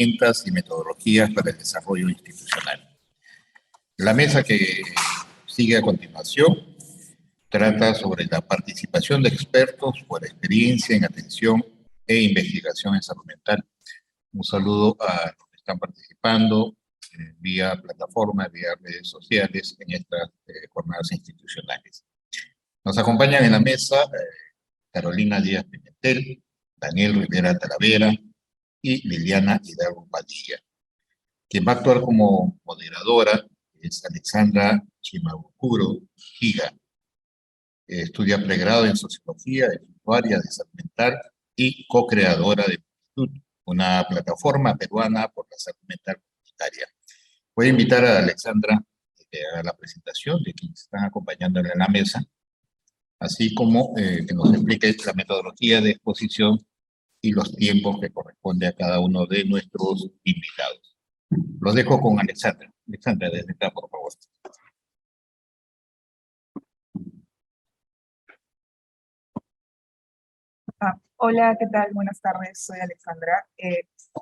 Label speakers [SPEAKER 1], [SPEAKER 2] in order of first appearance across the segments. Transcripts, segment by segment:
[SPEAKER 1] herramientas y metodologías para el desarrollo institucional. La mesa que sigue a continuación trata sobre la participación de expertos por experiencia en atención e investigación en salud mental. Un saludo a los que están participando vía plataforma, vía redes sociales en estas jornadas institucionales. Nos acompañan en la mesa Carolina Díaz Pimentel, Daniel Rivera Talavera y Liliana Hidalgo Padilla. Quien va a actuar como moderadora es Alexandra Chimabukuro Giga. Estudia pregrado en Sociología, es usuaria de salud mental y co-creadora de Multitud, una plataforma peruana por la salud mental comunitaria. Voy a invitar a Alexandra a que haga la presentación de quienes están acompañándola en la mesa, así como que nos explique la metodología de exposición y los tiempos que corresponde a cada uno de nuestros invitados. Los dejo con Alexandra. Alexandra, desde acá, por favor.
[SPEAKER 2] Hola, ¿qué tal? Buenas tardes, soy Alexandra.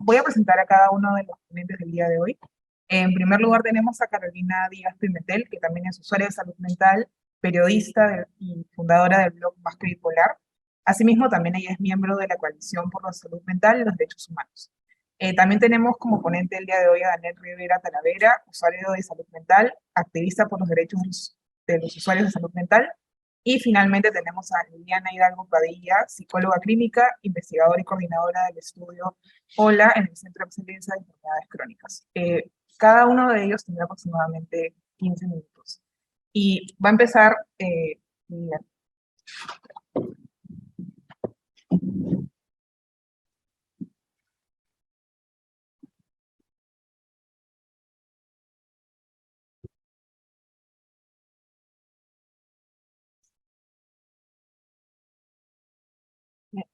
[SPEAKER 2] Voy a presentar a cada uno de los ponentes del día de hoy. En primer lugar tenemos a Carolina Díaz Pimentel, que también es usuaria de salud mental, periodista y fundadora del blog Más que Bipolar. Asimismo, también ella es miembro de la Coalición por la Salud Mental y los Derechos Humanos. También tenemos como ponente el día de hoy a Daniel Rivera Talavera, usuario de salud mental, activista por los derechos de los usuarios de salud mental. Y finalmente tenemos a Liliana Hidalgo Padilla, psicóloga clínica, investigadora y coordinadora del estudio HOLA en el Centro de Excelencia de Enfermedades Crónicas. Cada uno de ellos tendrá aproximadamente 15 minutos. Y va a empezar Liliana.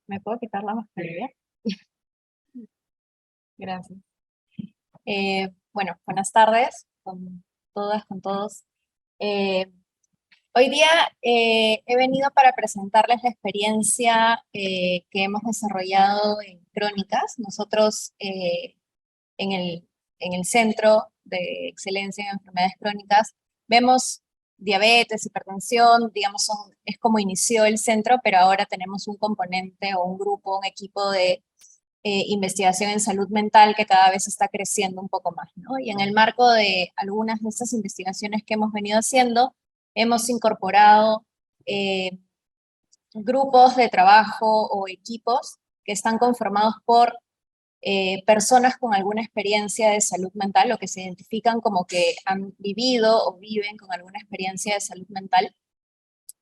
[SPEAKER 3] ¿Me puedo quitar la mascarilla? Gracias. Bueno, buenas tardes con todas, con todos. Hoy día he venido para presentarles la experiencia que hemos desarrollado en Crónicas. Nosotros en el Centro de Excelencia en Enfermedades Crónicas vemos diabetes, hipertensión, digamos, es como inició el centro, pero ahora tenemos un componente o un grupo, un equipo de investigación en salud mental que cada vez está creciendo un poco más, ¿no? Y en el marco de algunas de estas investigaciones que hemos venido haciendo, hemos incorporado grupos de trabajo o equipos que están conformados por personas con alguna experiencia de salud mental o que se identifican como que han vivido o viven con alguna experiencia de salud mental.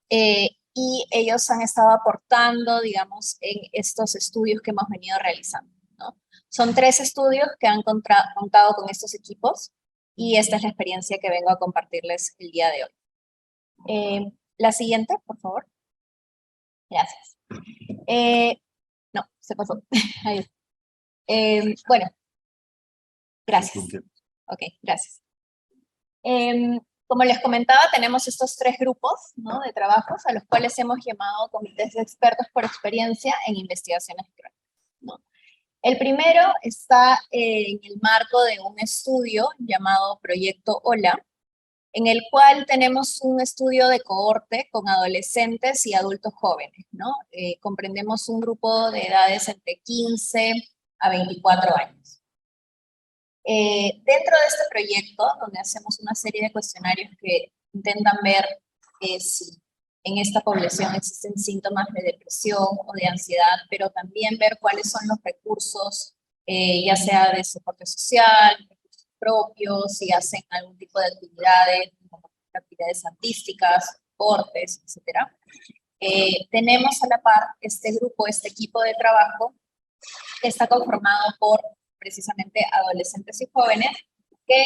[SPEAKER 3] Y ellos han estado aportando, digamos, en estos estudios que hemos venido realizando, ¿no? Son 3 estudios que han contado con estos equipos y esta es la experiencia que vengo a compartirles el día de hoy. La siguiente, por favor. Gracias. No, se pasó. Ahí está. Bueno, gracias. Ok, gracias. Como les comentaba, tenemos estos 3 grupos, ¿no?, de trabajos a los cuales hemos llamado comités de expertos por experiencia en investigaciones crónicas, ¿no? El primero está en el marco de un estudio llamado Proyecto HOLA, en el cual tenemos un estudio de cohorte con adolescentes y adultos jóvenes, ¿no? Comprendemos un grupo de edades entre 15 a 24 años. Dentro de este proyecto, donde hacemos una serie de cuestionarios que intentan ver si en esta población existen síntomas de depresión o de ansiedad, pero también ver cuáles son los recursos, ya sea de soporte social, recursos propios, si hacen algún tipo de actividades, como actividades artísticas, deportes, etc. Tenemos a la par este grupo, este equipo de trabajo, que está conformado por precisamente adolescentes y jóvenes que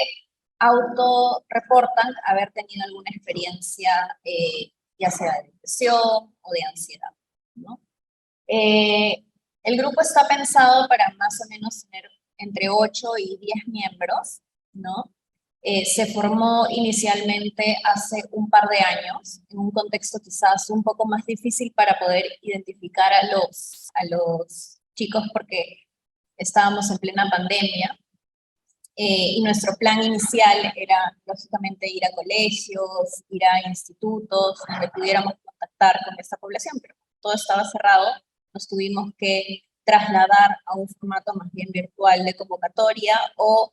[SPEAKER 3] autorreportan haber tenido alguna experiencia, ya sea de depresión o de ansiedad, ¿no? El grupo está pensado para más o menos tener entre 8 y 10 miembros, ¿no? Se formó inicialmente hace un par de años, en un contexto quizás un poco más difícil para poder identificar a los chicos, porque estábamos en plena pandemia, y nuestro plan inicial era, lógicamente, ir a colegios, ir a institutos, donde pudiéramos contactar con esta población, pero todo estaba cerrado, nos tuvimos que trasladar a un formato más bien virtual de convocatoria o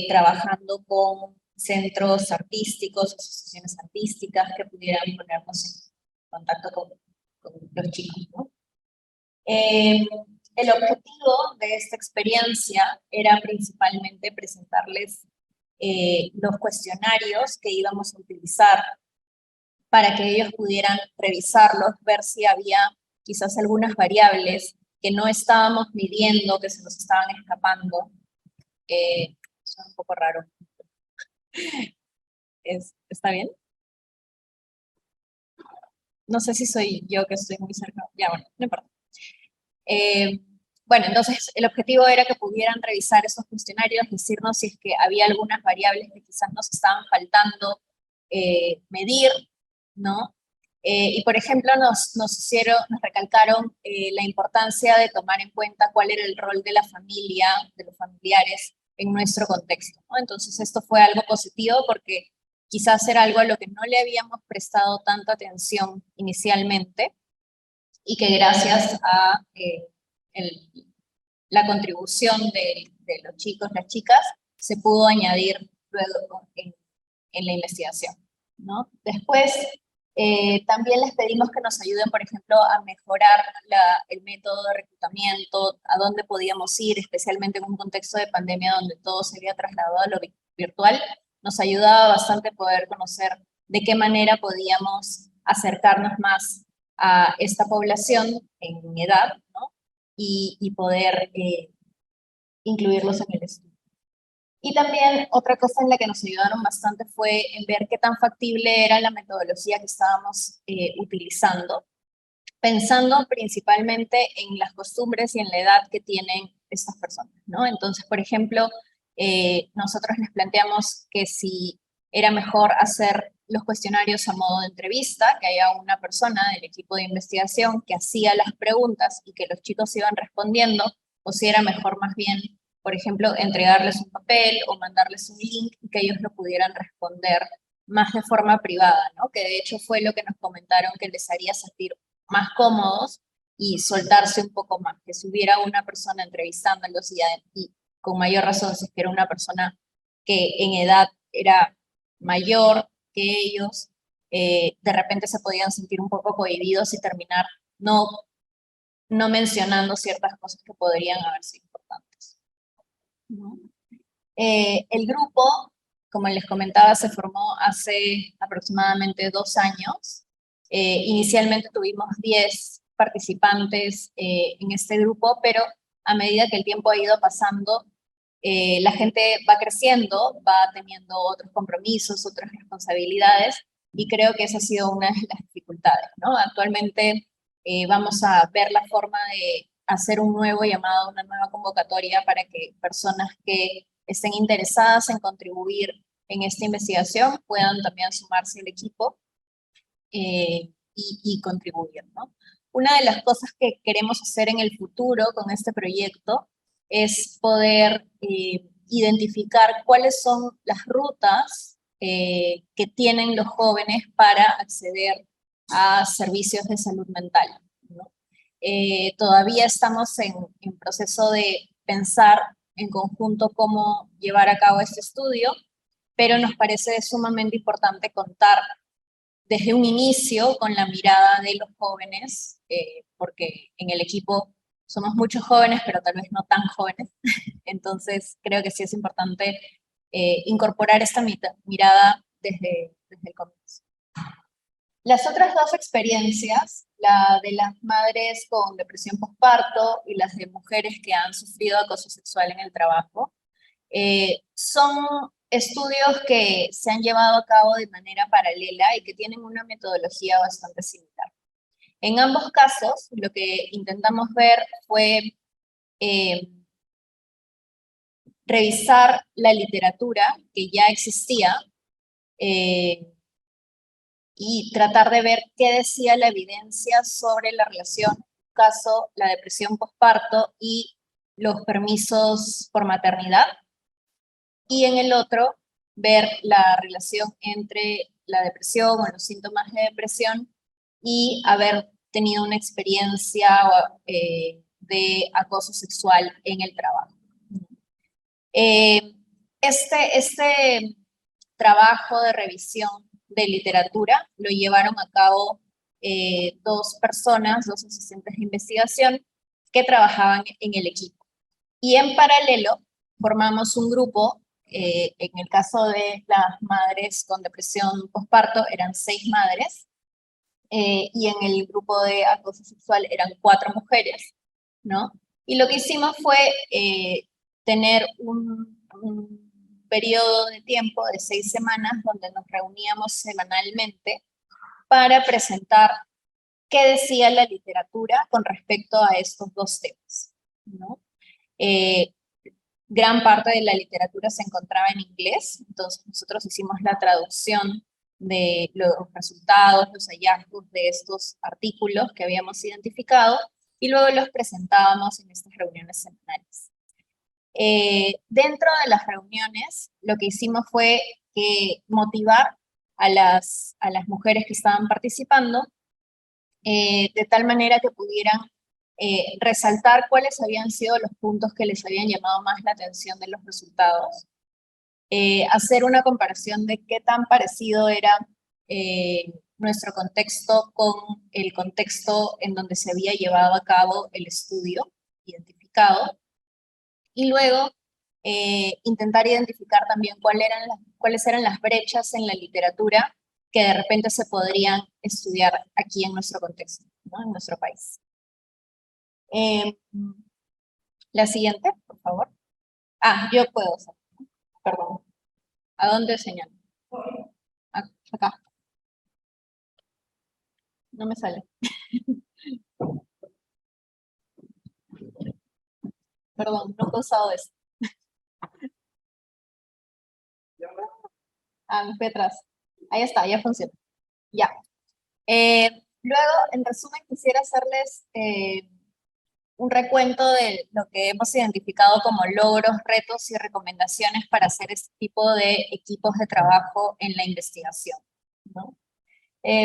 [SPEAKER 3] trabajando con centros artísticos, asociaciones artísticas que pudieran ponernos en contacto con los chicos, ¿no? El objetivo de esta experiencia era principalmente presentarles los cuestionarios que íbamos a utilizar para que ellos pudieran revisarlos, ver si había quizás algunas variables que no estábamos midiendo, que se nos estaban escapando. Eso es un poco raro. ¿Está bien? No sé si soy yo que estoy muy cerca. Ya, bueno, no importa. Bueno, entonces el objetivo era que pudieran revisar esos cuestionarios, decirnos si es que había algunas variables que quizás nos estaban faltando medir, ¿no? Y por ejemplo nos recalcaron la importancia de tomar en cuenta cuál era el rol de la familia, de los familiares en nuestro contexto, ¿no? Entonces esto fue algo positivo porque quizás era algo a lo que no le habíamos prestado tanta atención inicialmente y que gracias a la contribución de los chicos, las chicas, se pudo añadir luego en la investigación, ¿no? Después, también les pedimos que nos ayuden, por ejemplo, a mejorar el método de reclutamiento, a dónde podíamos ir, especialmente en un contexto de pandemia donde todo se había trasladado a lo virtual. Nos ayudaba bastante poder conocer de qué manera podíamos acercarnos más a esta población en edad, ¿no? Y poder incluirlos en el estudio. Y también otra cosa en la que nos ayudaron bastante fue en ver qué tan factible era la metodología que estábamos utilizando, pensando principalmente en las costumbres y en la edad que tienen estas personas, ¿no? Entonces, por ejemplo, nosotros les planteamos que si era mejor hacer los cuestionarios a modo de entrevista, que haya una persona del equipo de investigación que hacía las preguntas y que los chicos iban respondiendo, o si era mejor más bien, por ejemplo, entregarles un papel o mandarles un link y que ellos lo pudieran responder más de forma privada, ¿no? Que de hecho fue lo que nos comentaron que les haría sentir más cómodos y soltarse un poco más, que si hubiera una persona entrevistándolos y con mayor razón si era una persona que en edad era mayor que ellos, de repente se podían sentir un poco cohibidos y terminar no mencionando ciertas cosas que podrían haber sido importantes, ¿no? El grupo, como les comentaba, se formó hace aproximadamente 2 años. Inicialmente tuvimos 10 participantes en este grupo, pero a medida que el tiempo ha ido pasando, la gente va creciendo, va teniendo otros compromisos, otras responsabilidades, y creo que esa ha sido una de las dificultades, ¿no? Actualmente vamos a ver la forma de hacer un nuevo llamado, una nueva convocatoria para que personas que estén interesadas en contribuir en esta investigación puedan también sumarse al equipo y contribuir, ¿no? Una de las cosas que queremos hacer en el futuro con este proyecto es poder identificar cuáles son las rutas que tienen los jóvenes para acceder a servicios de salud mental, ¿no? Todavía estamos en proceso de pensar en conjunto cómo llevar a cabo este estudio, pero nos parece sumamente importante contar desde un inicio con la mirada de los jóvenes, porque en el equipo somos muchos jóvenes, pero tal vez no tan jóvenes, entonces creo que sí es importante incorporar esta mirada desde el comienzo. Las otras 2 experiencias, la de las madres con depresión postparto y las de mujeres que han sufrido acoso sexual en el trabajo, son estudios que se han llevado a cabo de manera paralela y que tienen una metodología bastante similar. En ambos casos, lo que intentamos ver fue revisar la literatura que ya existía y tratar de ver qué decía la evidencia sobre la relación, en este caso, la depresión postparto y los permisos por maternidad, y en el otro, ver la relación entre la depresión o los síntomas de depresión y haber tenido una experiencia de acoso sexual en el trabajo. Este trabajo de revisión de literatura lo llevaron a cabo dos personas, dos asistentes de investigación que trabajaban en el equipo. Y en paralelo formamos un grupo, en el caso de las madres con depresión postparto eran 6 madres, y en el grupo de acoso sexual eran 4 mujeres, ¿no? Y lo que hicimos fue tener un periodo de tiempo de 6 semanas donde nos reuníamos semanalmente para presentar qué decía la literatura con respecto a estos dos temas, ¿no? Gran parte de la literatura se encontraba en inglés, entonces nosotros hicimos la traducción de los resultados, los hallazgos de estos artículos que habíamos identificado, y luego los presentábamos en estas reuniones semanales. Dentro de las reuniones, lo que hicimos fue motivar a las mujeres que estaban participando, de tal manera que pudieran resaltar cuáles habían sido los puntos que les habían llamado más la atención de los resultados, hacer una comparación de qué tan parecido era nuestro contexto con el contexto en donde se había llevado a cabo el estudio identificado, y luego intentar identificar también cuáles eran las brechas en la literatura que de repente se podrían estudiar aquí en nuestro contexto, ¿no? En nuestro país. La siguiente, por favor. Yo puedo hacer, perdón. ¿A dónde señalo? Acá. No me sale. Perdón, no he usado esto. Me fui atrás. Ahí está, ya funciona. Ya. Luego, en resumen, quisiera hacerles un recuento de lo que hemos identificado como logros, retos y recomendaciones para hacer este tipo de equipos de trabajo en la investigación, ¿no?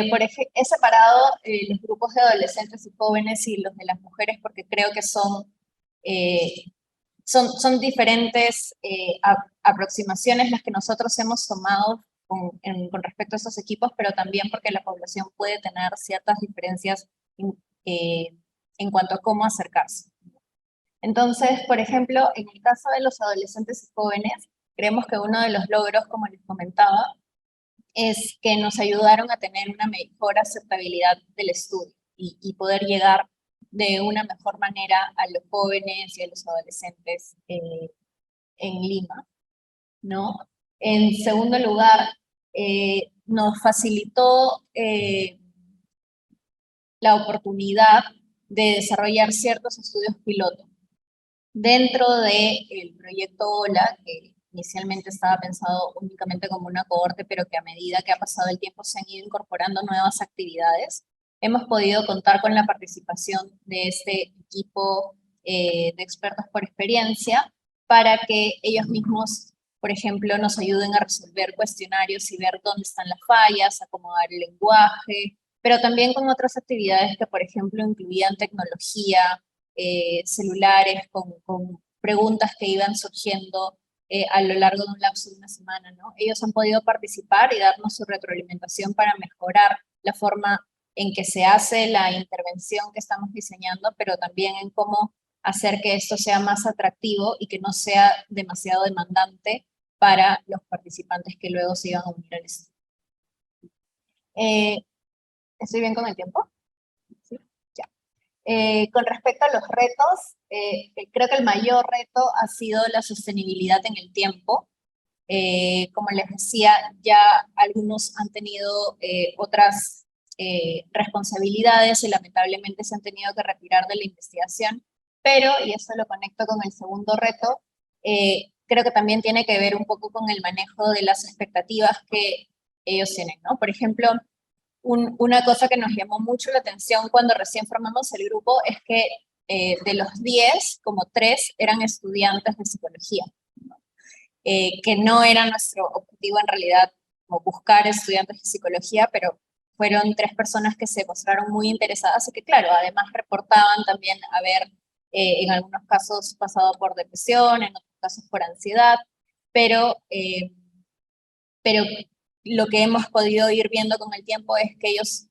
[SPEAKER 3] Por ejemplo, he separado los grupos de adolescentes y jóvenes y los de las mujeres porque creo que son diferentes aproximaciones las que nosotros hemos tomado con respecto a estos equipos, pero también porque la población puede tener ciertas diferencias en cuanto a cómo acercarse. Entonces, por ejemplo, en el caso de los adolescentes y jóvenes, creemos que uno de los logros, como les comentaba, es que nos ayudaron a tener una mejor aceptabilidad del estudio y poder llegar de una mejor manera a los jóvenes y a los adolescentes en Lima, ¿no? En segundo lugar, nos facilitó la oportunidad de desarrollar ciertos estudios piloto. Dentro del proyecto OLA, que inicialmente estaba pensado únicamente como una cohorte, pero que a medida que ha pasado el tiempo se han ido incorporando nuevas actividades, hemos podido contar con la participación de este equipo de expertos por experiencia para que ellos mismos, por ejemplo, nos ayuden a resolver cuestionarios y ver dónde están las fallas, acomodar el lenguaje, pero también con otras actividades que, por ejemplo, incluían tecnología, celulares, con preguntas que iban surgiendo a lo largo de un lapso de una semana, ¿no? Ellos han podido participar y darnos su retroalimentación para mejorar la forma en que se hace la intervención que estamos diseñando, pero también en cómo hacer que esto sea más atractivo y que no sea demasiado demandante para los participantes que luego se iban a unir al estudio. ¿Estoy bien con el tiempo? ¿Sí? Ya. Con respecto a los retos, creo que el mayor reto ha sido la sostenibilidad en el tiempo. Como les decía, ya algunos han tenido otras responsabilidades y lamentablemente se han tenido que retirar de la investigación, pero, y eso lo conecto con el segundo reto, creo que también tiene que ver un poco con el manejo de las expectativas que ellos tienen, ¿no? Por ejemplo, una cosa que nos llamó mucho la atención cuando recién formamos el grupo es que de los 10, como 3 eran estudiantes de psicología, ¿no? Que no era nuestro objetivo en realidad como buscar estudiantes de psicología, pero fueron 3 personas que se mostraron muy interesadas y que, claro, además reportaban también haber en algunos casos pasado por depresión, en otros casos por ansiedad, pero lo que hemos podido ir viendo con el tiempo es que ellos,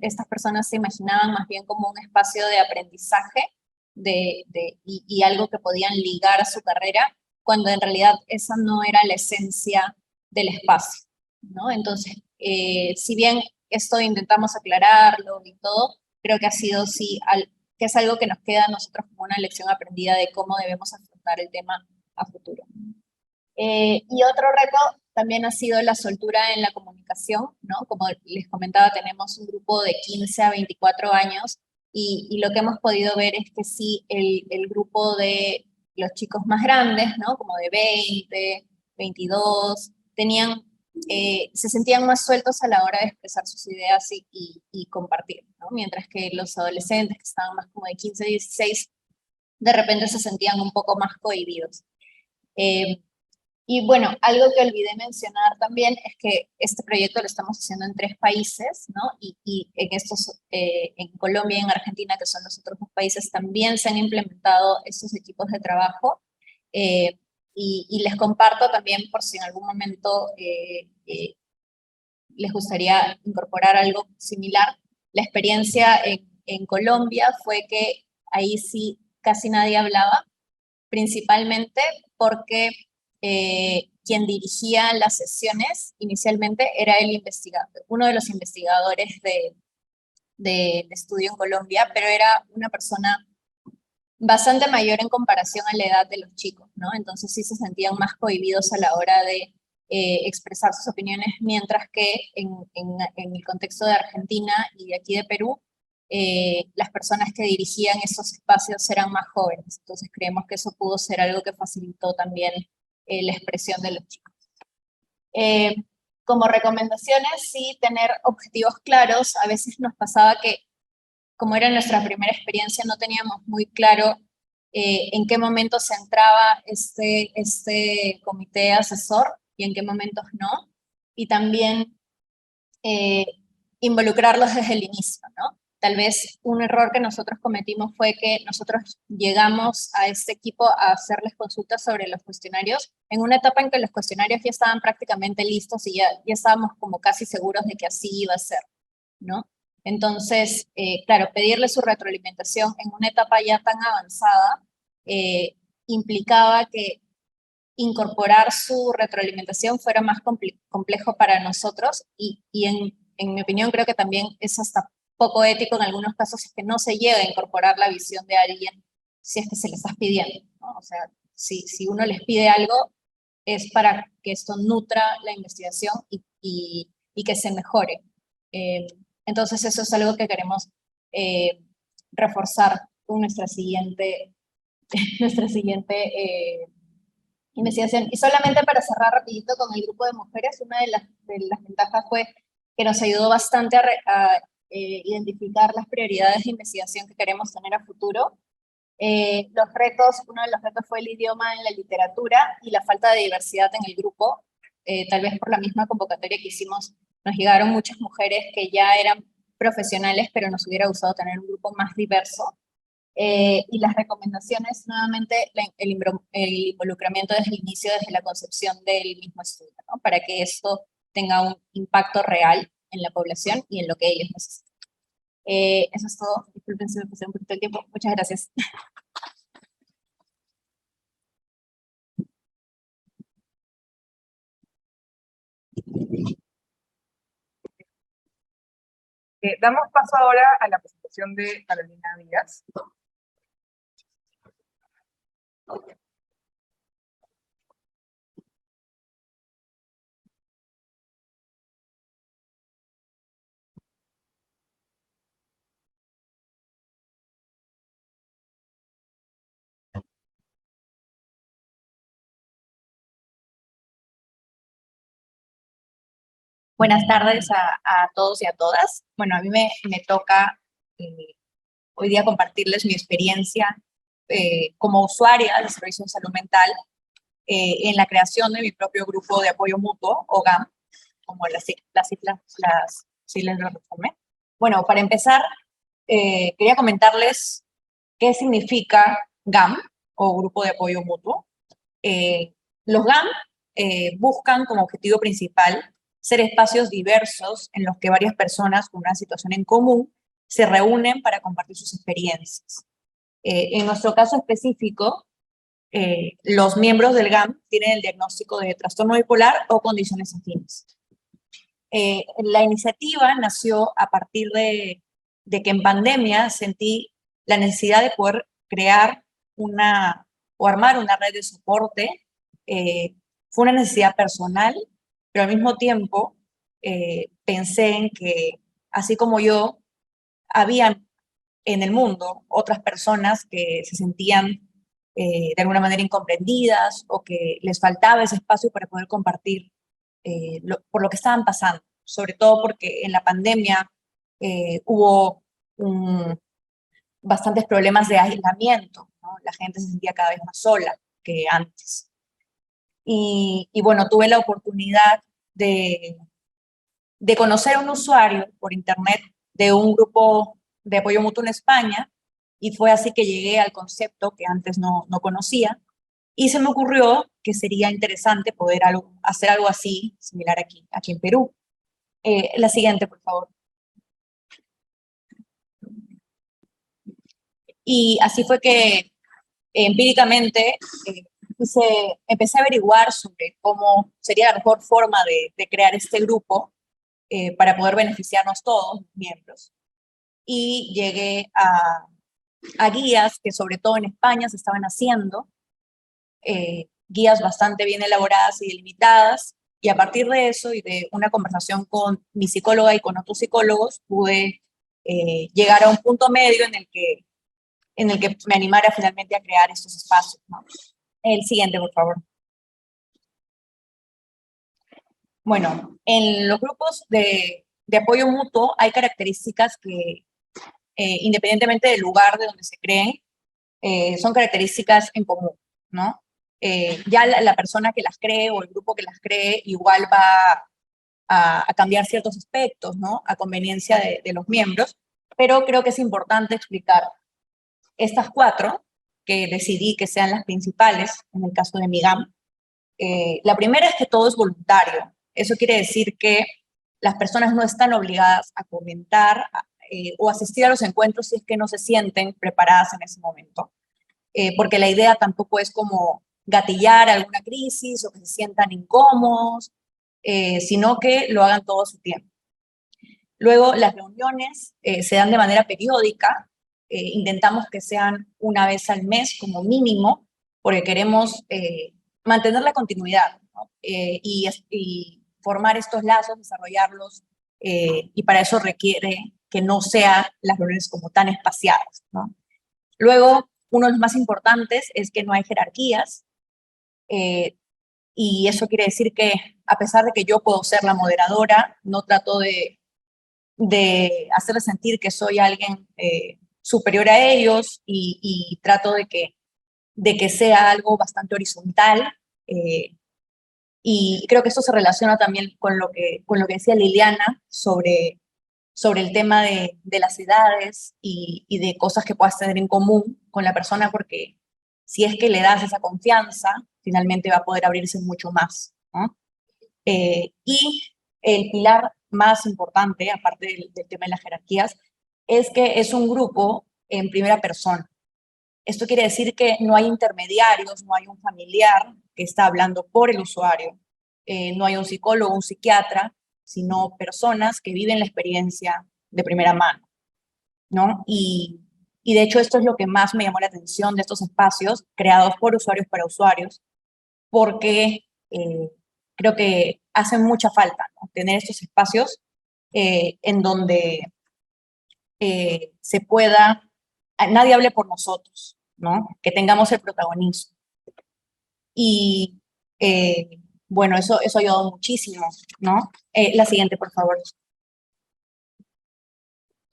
[SPEAKER 3] estas personas se imaginaban más bien como un espacio de aprendizaje y algo que podían ligar a su carrera, cuando en realidad esa no era la esencia del espacio, ¿no? Entonces, si bien esto intentamos aclararlo y todo, creo que ha sido, sí, que es algo que nos queda a nosotros como una lección aprendida de cómo debemos afrontar el tema a futuro. Y otro reto también ha sido la soltura en la comunicación, ¿no? Como les comentaba, tenemos un grupo de 15 a 24 años y lo que hemos podido ver es que sí, el grupo de los chicos más grandes, ¿no? Como de 20, 22, se sentían más sueltos a la hora de expresar sus ideas y compartir, ¿no? Mientras que los adolescentes que estaban más como de 15, 16, de repente se sentían un poco más cohibidos. Y bueno, algo que olvidé mencionar también es que este proyecto lo estamos haciendo en 3 países, ¿no? Y en en Colombia y en Argentina, que son los otros 2 países, también se han implementado estos equipos de trabajo. Y les comparto también por si en algún momento les gustaría incorporar algo similar. La experiencia en Colombia fue que ahí sí casi nadie hablaba, principalmente porque quien dirigía las sesiones inicialmente era el investigador, uno de los investigadores del estudio en Colombia, pero era una persona bastante mayor en comparación a la edad de los chicos, ¿no? Entonces sí se sentían más cohibidos a la hora de expresar sus opiniones, mientras que en el contexto de Argentina y de aquí de Perú, las personas que dirigían esos espacios eran más jóvenes. Entonces creemos que eso pudo ser algo que facilitó también la expresión de los chicos. Como recomendaciones, sí, tener objetivos claros. A veces nos pasaba que, como era nuestra primera experiencia, no teníamos muy claro en qué momento se entraba este comité asesor y en qué momentos no. Y también involucrarlos desde el inicio, ¿no? Tal vez un error que nosotros cometimos fue que nosotros llegamos a este equipo a hacerles consultas sobre los cuestionarios en una etapa en que los cuestionarios ya estaban prácticamente listos y ya estábamos como casi seguros de que así iba a ser, ¿no? Entonces, claro, pedirle su retroalimentación en una etapa ya tan avanzada implicaba que incorporar su retroalimentación fuera más complejo para nosotros y en mi opinión creo que también es hasta poco ético en algunos casos es que no se llegue a incorporar la visión de alguien si es que se le estás pidiendo, ¿no? O sea, si uno les pide algo es para que esto nutra la investigación y que se mejore. Entonces eso es algo que queremos reforzar con nuestra siguiente investigación. Y solamente para cerrar rapidito con el grupo de mujeres, una de las ventajas fue que nos ayudó bastante a identificar las prioridades de investigación que queremos tener a futuro. Uno de los retos fue el idioma en la literatura y la falta de diversidad en el grupo. Tal vez por la misma convocatoria que hicimos, nos llegaron muchas mujeres que ya eran profesionales, pero nos hubiera gustado tener un grupo más diverso. Y las recomendaciones, nuevamente, el involucramiento desde el inicio, desde la concepción del mismo estudio, ¿no? Para que esto tenga un impacto real en la población y en lo que ellos necesitan. Eso es todo. Disculpen si me pasé un poquito el tiempo. Muchas gracias.
[SPEAKER 2] Damos paso ahora a la presentación de Carolina Díaz.
[SPEAKER 4] Buenas tardes a todos y a todas. Bueno, a mí me toca
[SPEAKER 3] hoy día compartirles mi experiencia como usuaria de servicios de salud mental en la creación de mi propio grupo de apoyo mutuo, o GAM, como las siglas lo resumen. Bueno, para empezar, quería comentarles qué significa GAM, o Grupo de Apoyo Mutuo. Los GAM buscan como objetivo principal ser espacios diversos en los que varias personas con una situación en común se reúnen para compartir sus experiencias. En nuestro caso específico, los miembros del GAM tienen el diagnóstico de trastorno bipolar o condiciones afines. La iniciativa nació a partir de que en pandemia sentí la necesidad de poder crear o armar una red de soporte. Fue una necesidad personal, pero al mismo tiempo pensé en que, así como yo, había en el mundo otras personas que se sentían de alguna manera incomprendidas o que les faltaba ese espacio para poder compartir por lo que estaban pasando, sobre todo porque en la pandemia hubo bastantes problemas de aislamiento, ¿no? La gente se sentía cada vez más sola que antes. Y bueno, tuve la oportunidad de conocer a un usuario por internet de un grupo de apoyo mutuo en España, y fue así que llegué al concepto que antes no conocía, y se me ocurrió que sería interesante poder hacer algo así, similar aquí en Perú. La siguiente, por favor. Y así fue que empíricamente empecé a averiguar sobre cómo sería la mejor forma de crear este grupo para poder beneficiarnos todos, los miembros. Y llegué a guías que sobre todo en España se estaban haciendo, guías bastante bien elaboradas y delimitadas, y a partir de eso y de una conversación con mi psicóloga y con otros psicólogos, pude llegar a un punto medio en el que me animara finalmente a crear estos espacios, ¿no? El siguiente, por favor. Bueno, en los grupos de apoyo mutuo hay características que, independientemente del lugar de donde se creen, son características en común, ¿no? Ya la persona que las cree o el grupo que las cree igual va a cambiar ciertos aspectos, ¿no? A conveniencia de los miembros, pero creo que es importante explicar estas 4 que decidí que sean las principales en el caso de mi GAM. La primera es que todo es voluntario. Eso quiere decir que las personas no están obligadas a comentar o asistir a los encuentros si es que no se sienten preparadas en ese momento. Porque la idea tampoco es como gatillar alguna crisis o que se sientan incómodos, sino que lo hagan todo a su tiempo. Luego, las reuniones se dan de manera periódica. Intentamos que sean una vez al mes como mínimo, porque queremos mantener la continuidad, ¿no? Y formar estos lazos, desarrollarlos, y para eso requiere que no sean las reuniones como tan espaciadas, ¿no? Luego, uno de los más importantes es que no hay jerarquías, y eso quiere decir que a pesar de que yo puedo ser la moderadora, no trato de hacerles sentir que soy alguien superior a ellos, y trato de que sea algo bastante horizontal, y creo que esto se relaciona también con lo que decía Liliana sobre el tema de las edades y de cosas que puedas tener en común con la persona, porque si es que le das esa confianza, finalmente va a poder abrirse mucho más, ¿no? Y el pilar más importante, aparte del tema de las jerarquías, es que es un grupo en primera persona. Esto quiere decir que no hay intermediarios, no hay un familiar que está hablando por el usuario, no hay un psicólogo, un psiquiatra, sino personas que viven la experiencia de primera mano, ¿no? Y de hecho esto es lo que más me llamó la atención de estos espacios creados por usuarios para usuarios, porque creo que hace mucha falta, ¿no? Tener estos espacios en donde se pueda, nadie hable por nosotros, ¿no? Que tengamos el protagonismo. Y bueno, eso ha ayudado muchísimo, ¿no? La siguiente, por favor.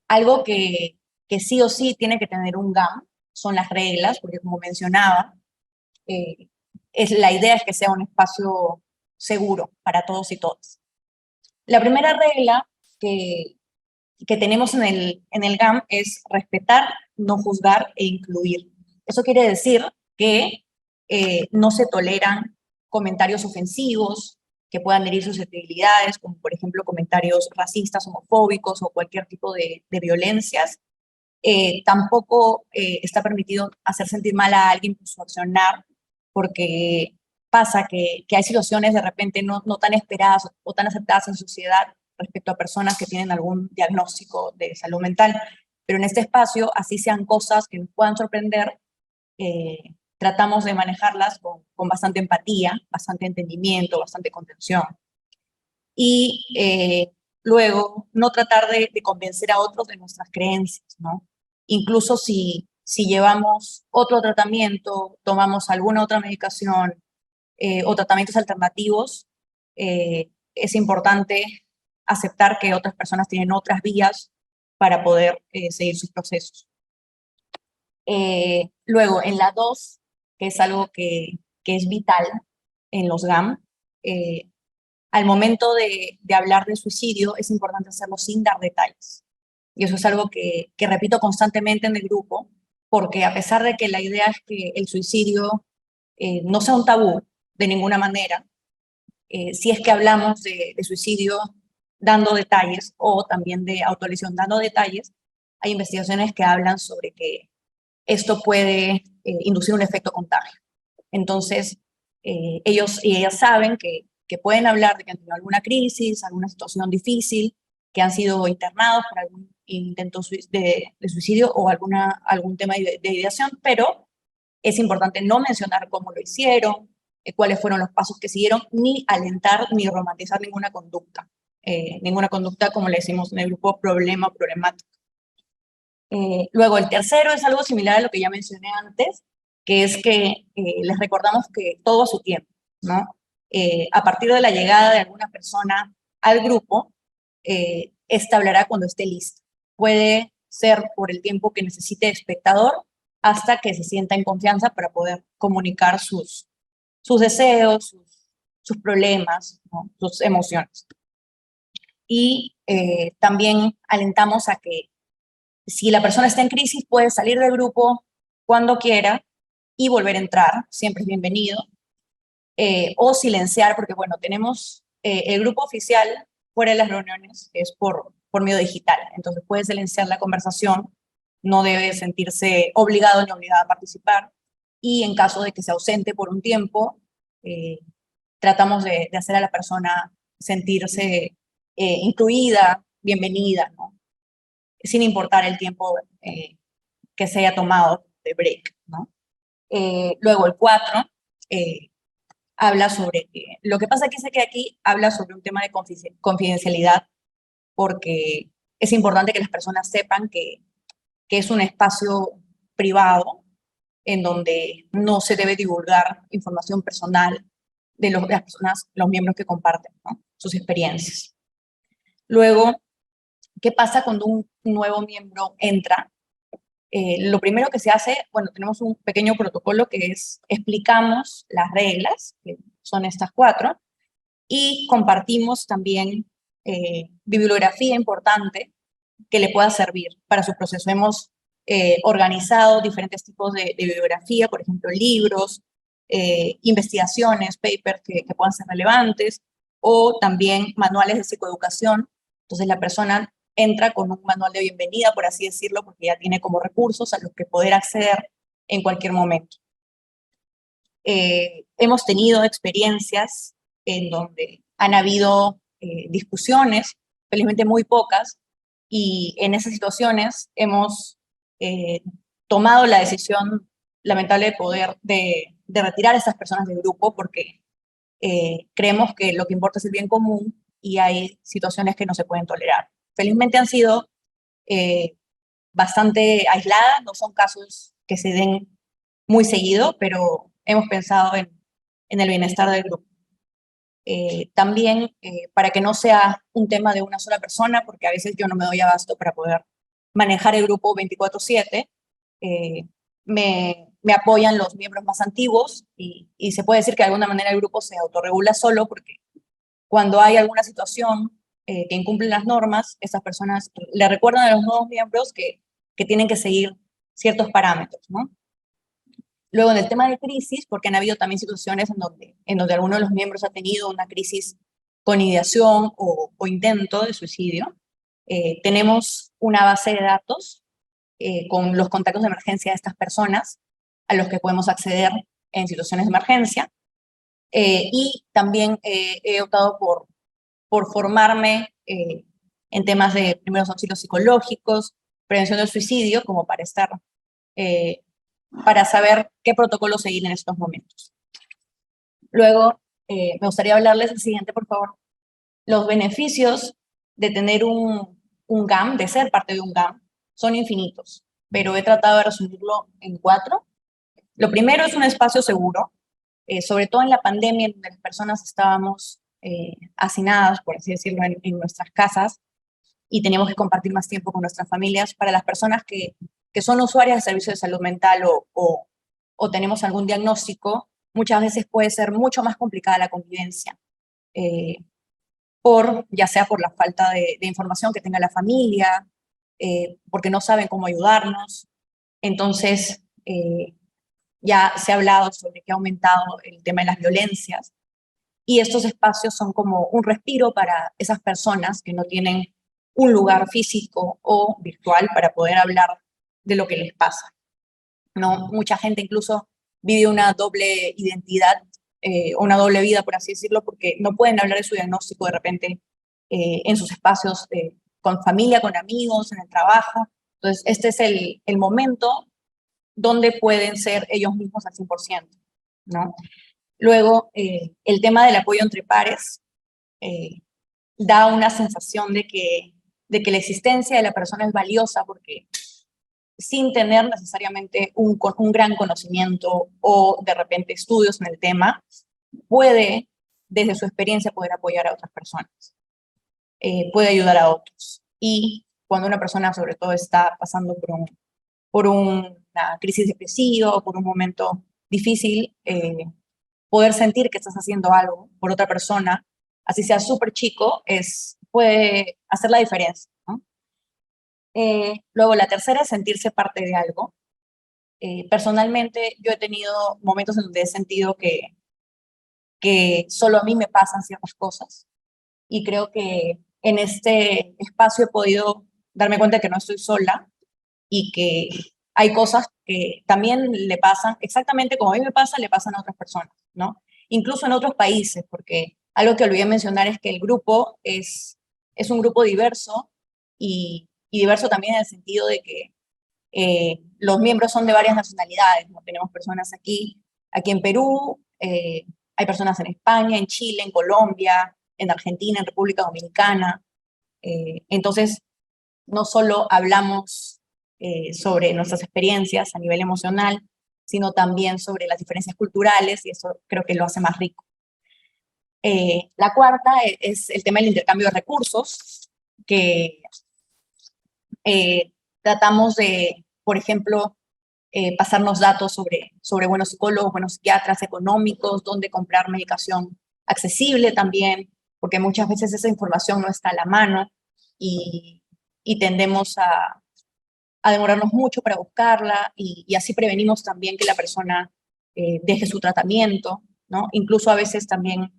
[SPEAKER 3] Algo que que sí o sí tiene que tener un GAM, son las reglas, porque como mencionaba, la idea es que sea un espacio seguro para todos y todas. La primera regla que tenemos en el GAM es respetar, no juzgar e incluir. Eso quiere decir que no se toleran comentarios ofensivos que puedan herir susceptibilidades, como por ejemplo comentarios racistas, homofóbicos o cualquier tipo de violencias. Tampoco está permitido hacer sentir mal a alguien por su accionar, porque pasa que hay situaciones de repente no tan esperadas o tan aceptadas en sociedad respecto a personas que tienen algún diagnóstico de salud mental. Pero en este espacio, así sean cosas que nos puedan sorprender, tratamos de manejarlas con bastante empatía, bastante entendimiento, bastante contención. Y luego, no tratar de convencer a otros de nuestras creencias, ¿no? Incluso si llevamos otro tratamiento, tomamos alguna otra medicación o tratamientos alternativos, es importante aceptar que otras personas tienen otras vías para poder seguir sus procesos. Luego, en la 2, que es algo que es vital en los GAM, al momento de hablar de suicidio es importante hacerlo sin dar detalles. Y eso es algo que repito constantemente en el grupo, porque a pesar de que la idea es que el suicidio no sea un tabú de ninguna manera, si es que hablamos de suicidio dando detalles o también de autolesión dando detalles, hay investigaciones que hablan sobre que esto puede inducir un efecto contagio. Entonces, ellos y ellas saben que pueden hablar de que han tenido alguna crisis, alguna situación difícil, que han sido internados por algún intento de suicidio o algún tema de ideación, pero es importante no mencionar cómo lo hicieron, cuáles fueron los pasos que siguieron, ni alentar ni romantizar ninguna conducta como le decimos en el grupo problema o problemática. Luego, el tercero es algo similar a lo que ya mencioné antes, que es que les recordamos que todo a su tiempo, ¿no? A partir de la llegada de alguna persona al grupo, esta hablará cuando esté lista. Puede ser por el tiempo que necesite espectador hasta que se sienta en confianza para poder comunicar sus deseos, sus problemas, ¿no? Sus emociones. Y también alentamos a que si la persona está en crisis, puede salir del grupo cuando quiera y volver a entrar, siempre es bienvenido, o silenciar, porque bueno, tenemos el grupo oficial fuera de las reuniones, que es por medio digital, entonces puede silenciar la conversación, no debe sentirse obligado ni obligada a participar, y en caso de que se ausente por un tiempo, tratamos de hacer a la persona sentirse incluida, bienvenida, ¿no? Sin importar el tiempo que se haya tomado de break, ¿no? Luego el 4 habla sobre, lo que pasa aquí es que aquí habla sobre un tema de confidencialidad, porque es importante que las personas sepan que es un espacio privado en donde no se debe divulgar información personal de las personas, los miembros que comparten, ¿no? Sus experiencias. Luego, ¿qué pasa cuando un nuevo miembro entra? Lo primero que se hace, bueno, tenemos un pequeño protocolo que es, explicamos las reglas, que son estas 4, y compartimos también bibliografía importante que le pueda servir para su proceso. Hemos organizado diferentes tipos de bibliografía, por ejemplo, libros, investigaciones, papers que puedan ser relevantes, o también manuales de psicoeducación. Entonces la persona entra con un manual de bienvenida, por así decirlo, porque ya tiene como recursos a los que poder acceder en cualquier momento. Hemos tenido experiencias en donde han habido discusiones, felizmente muy pocas, y en esas situaciones hemos tomado la decisión lamentable de retirar a esas personas del grupo porque creemos que lo que importa es el bien común y hay situaciones que no se pueden tolerar. Felizmente han sido bastante aisladas, no son casos que se den muy seguido, pero hemos pensado en el bienestar del grupo. También para que no sea un tema de una sola persona, porque a veces yo no me doy abasto para poder manejar el grupo 24/7. Me apoyan los miembros más antiguos y se puede decir que de alguna manera el grupo se autorregula solo porque cuando hay alguna situación que incumple las normas, estas personas le recuerdan a los nuevos miembros que tienen que seguir ciertos parámetros, ¿no? Luego, en el tema de crisis, porque han habido también situaciones en donde alguno de los miembros ha tenido una crisis con ideación o intento de suicidio, tenemos una base de datos con los contactos de emergencia de estas personas a los que podemos acceder en situaciones de emergencia. Y también he optado por formarme en temas de primeros auxilios psicológicos, prevención del suicidio, como para saber qué protocolo seguir en estos momentos. Luego, me gustaría hablarles el siguiente, por favor. Los beneficios de tener un GAM, de ser parte de un GAM, son infinitos, pero he tratado de resumirlo en 4. Lo primero es un espacio seguro, sobre todo en la pandemia, en donde las personas estábamos hacinadas, por así decirlo, en nuestras casas, y teníamos que compartir más tiempo con nuestras familias. Para las personas que son usuarias de servicios de salud mental o tenemos algún diagnóstico, muchas veces puede ser mucho más complicada la convivencia, ya sea por la falta de información que tenga la familia, porque no saben cómo ayudarnos. Entonces, ya se ha hablado sobre que ha aumentado el tema de las violencias, y estos espacios son como un respiro para esas personas que no tienen un lugar físico o virtual para poder hablar de lo que les pasa, ¿no? Mucha gente incluso vive una doble identidad, una doble vida, por así decirlo, porque no pueden hablar de su diagnóstico de repente en sus espacios con familia, con amigos, en el trabajo. Entonces, este es el momento donde pueden ser ellos mismos al 100%, ¿no? Luego, el tema del apoyo entre pares da una sensación de que la existencia de la persona es valiosa, porque sin tener necesariamente un gran conocimiento o de repente estudios en el tema, puede, desde su experiencia, poder apoyar a otras personas, puede ayudar a otros. Y cuando una persona sobre todo está pasando por una crisis depresiva o por un momento difícil, poder sentir que estás haciendo algo por otra persona, así sea súper chico, puede hacer la diferencia, ¿no? Luego, la tercera es sentirse parte de algo. Personalmente, yo he tenido momentos en donde he sentido que solo a mí me pasan ciertas cosas, y creo que en este espacio he podido darme cuenta de que no estoy sola y que hay cosas que también le pasan, exactamente como a mí me pasa, le pasan a otras personas, ¿no? Incluso en otros países, porque algo que olvidé mencionar es que el grupo es un grupo diverso, y diverso también en el sentido de que los miembros son de varias nacionalidades, ¿no? Tenemos personas aquí en Perú, hay personas en España, en Chile, en Colombia, en Argentina, en República Dominicana. Entonces, no solo hablamos sobre nuestras experiencias a nivel emocional, sino también sobre las diferencias culturales, y eso creo que lo hace más rico. La cuarta es el tema del intercambio de recursos, que tratamos de, por ejemplo, pasarnos datos sobre buenos psicólogos, buenos psiquiatras económicos, dónde comprar medicación accesible también, porque muchas veces esa información no está a la mano y tendemos a demorarnos mucho para buscarla, y así prevenimos también que la persona deje su tratamiento, ¿no? Incluso a veces también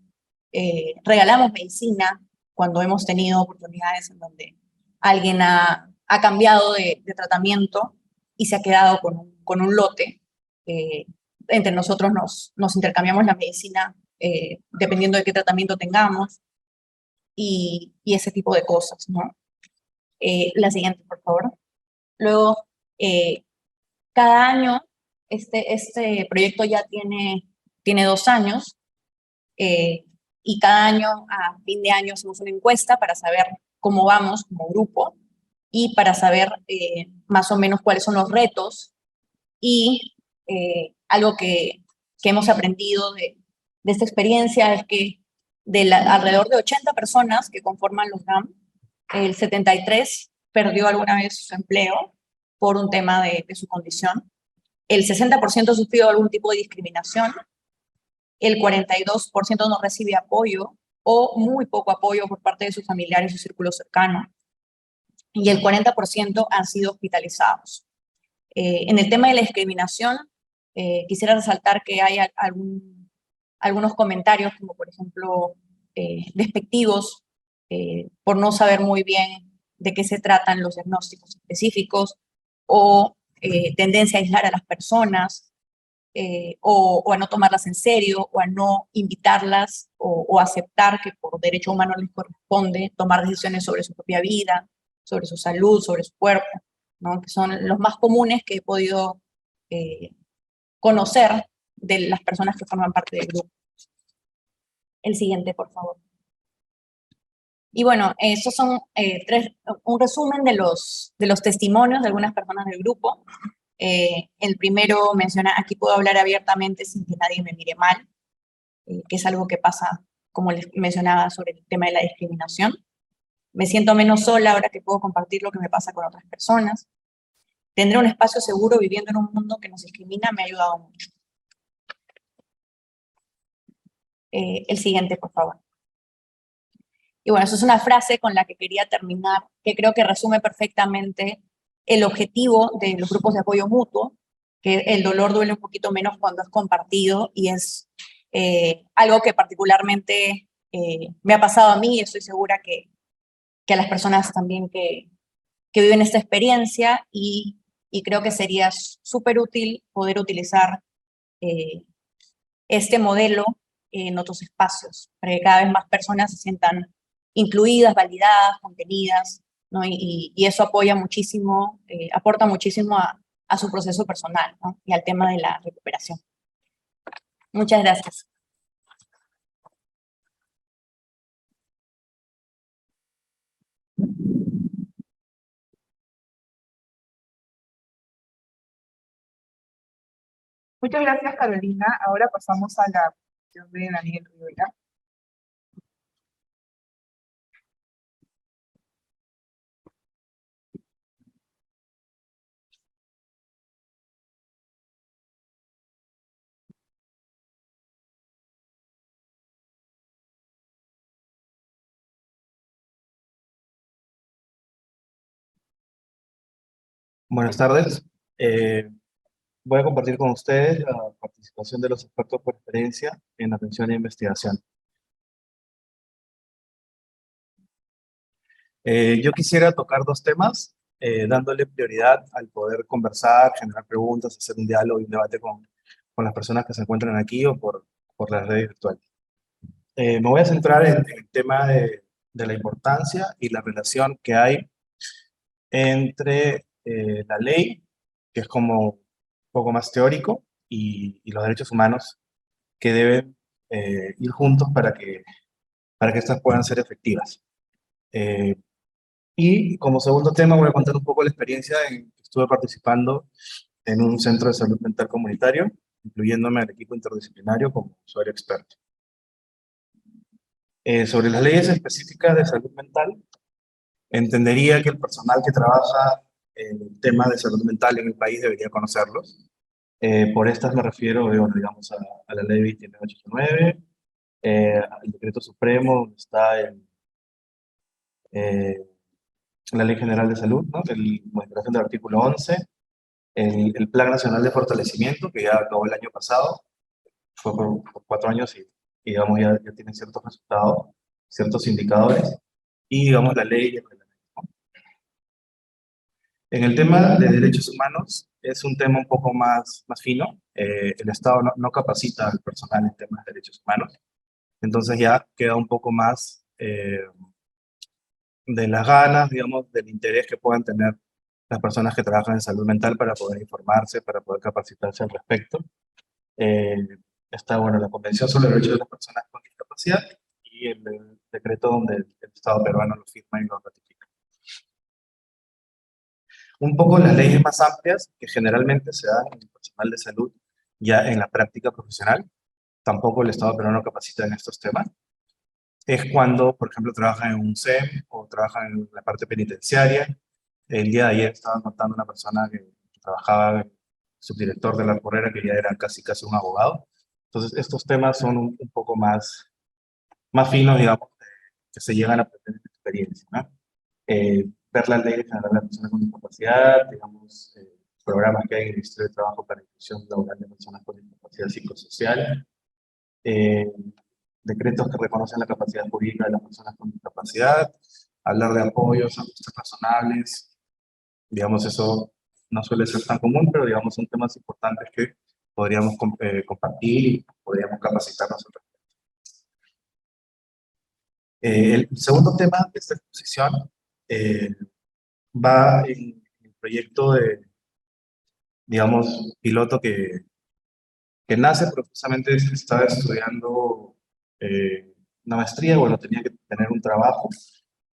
[SPEAKER 3] regalamos medicina cuando hemos tenido oportunidades en donde alguien ha cambiado de tratamiento y se ha quedado con un lote. Entre nosotros nos intercambiamos la medicina dependiendo de qué tratamiento tengamos, y ese tipo de cosas, ¿no? La siguiente, por favor. Luego, cada año, este proyecto ya tiene 2 años, y cada año, a fin de año, hacemos una encuesta para saber cómo vamos como grupo y para saber más o menos cuáles son los retos. Y algo que hemos aprendido de esta experiencia es que alrededor de 80 personas que conforman los GAM, el 73 perdió alguna vez su empleo por un tema de su condición. El 60% ha sufrido algún tipo de discriminación. El 42% no recibe apoyo o muy poco apoyo por parte de sus familiares y su círculo cercano. Y el 40% han sido hospitalizados. En el tema de la discriminación, quisiera resaltar que hay algunos comentarios, como por ejemplo, despectivos, por no saber muy bien de qué se tratan los diagnósticos específicos, o tendencia a aislar a las personas, o a no tomarlas en serio, o a no invitarlas, o aceptar que por derecho humano les corresponde tomar decisiones sobre su propia vida, sobre su salud, sobre su cuerpo, ¿no? Que son los más comunes que he podido conocer de las personas que forman parte del grupo. El siguiente, por favor. Y bueno, estos son un resumen de los testimonios de algunas personas del grupo. El primero menciona: aquí puedo hablar abiertamente sin que nadie me mire mal, que es algo que pasa, como les mencionaba, sobre el tema de la discriminación. Me siento menos sola ahora que puedo compartir lo que me pasa con otras personas. Tendré un espacio seguro viviendo en un mundo que nos discrimina me ha ayudado mucho. El siguiente, por favor. Y bueno, eso es una frase con la que quería terminar, que creo que resume perfectamente el objetivo de los grupos de apoyo mutuo, que el dolor duele un poquito menos cuando es compartido, y es algo que particularmente me ha pasado a mí, y estoy segura que a las personas también que viven esta experiencia, y creo que sería súper útil poder utilizar este modelo en otros espacios, para que cada vez más personas se sientan incluidas, validadas, contenidas, ¿no? Y eso apoya muchísimo, aporta muchísimo a su proceso personal, ¿no? Y al tema de la recuperación. Muchas gracias.
[SPEAKER 2] Muchas gracias, Carolina. Ahora pasamos a la presentación de Daniel Rivera.
[SPEAKER 4] Buenas tardes. Voy a compartir con ustedes la participación de los expertos por experiencia en atención e investigación. Yo quisiera tocar dos temas, dándole prioridad al poder conversar, generar preguntas, hacer un diálogo y un debate con las personas que se encuentran aquí o por las redes virtuales. Me voy a centrar en el tema de la importancia y la relación que hay entre la ley, que es como un poco más teórico, y los derechos humanos, que deben ir juntos para que estas puedan ser efectivas. Y como segundo tema voy a contar un poco la experiencia en que estuve participando en un centro de salud mental comunitario, incluyéndome al equipo interdisciplinario como usuario experto. Sobre las leyes específicas de salud mental, entendería que el personal que trabaja en el tema de salud mental en el país debería conocerlos. Por estas me refiero, digamos, a la ley 2989, al decreto supremo, donde está la Ley General de Salud, ¿no? La modificación del artículo 11, el Plan Nacional de Fortalecimiento, que ya acabó el año pasado, fue por 4 años y digamos, ya tiene ciertos resultados, ciertos indicadores, y digamos la ley y el reglamento. En el tema de derechos humanos, es un tema un poco más fino. El Estado no capacita al personal en temas de derechos humanos, entonces ya queda un poco más de las ganas, digamos, del interés que puedan tener las personas que trabajan en salud mental para poder informarse, para poder capacitarse al respecto. Está, bueno, la Convención sobre los Derechos de las Personas con Discapacidad y el decreto donde el Estado peruano lo firma y lo ratifica. Un poco las leyes más amplias que generalmente se dan en el personal de salud ya en la práctica profesional, tampoco el Estado peruano capacita en estos temas, es cuando, por ejemplo, trabajan en un SEM o trabajan en la parte penitenciaria El día de ayer estaba contando una persona que trabajaba, subdirector de la Correra, que ya era casi un abogado. Entonces, estos temas son un poco más finos, digamos, que se llegan a aprender en la experiencia, ¿no? Ver la ley general de las personas con discapacidad, digamos, programas que hay en el Ministerio de Trabajo para la inclusión laboral de personas con discapacidad psicosocial, eh, decretos que reconocen la capacidad jurídica de las personas con discapacidad, hablar de apoyos, ajustes razonables, digamos, eso no suele ser tan común, pero digamos, son temas importantes que podríamos compartir y podríamos capacitarnos. El segundo tema de esta exposición eh, va en el proyecto de, digamos, piloto que nace precisamente estaba estudiando una maestría, bueno, tenía que tener un trabajo,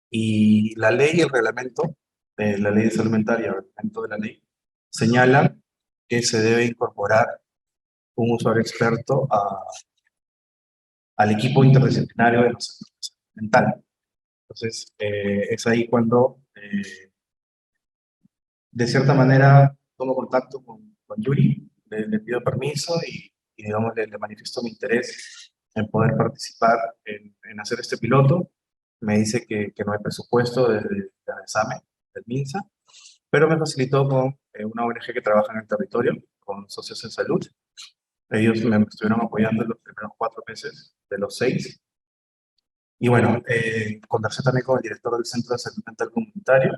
[SPEAKER 4] y la ley y el reglamento, la ley de salud mental y el reglamento de la ley, señalan que se debe incorporar un usuario experto al equipo interdisciplinario de los centros de salud mental. Entonces, es ahí cuando, de cierta manera, tomo contacto con Yuri, le pido permiso y digamos, le manifiesto mi interés en poder participar en hacer este piloto. Me dice que no hay presupuesto desde el examen del MINSA, pero me facilitó con una ONG que trabaja en el territorio, con socios en salud. Ellos me estuvieron apoyando en los primeros 4 meses de los 6. Y bueno, conversé también con el director del Centro de Salud Mental Comunitario,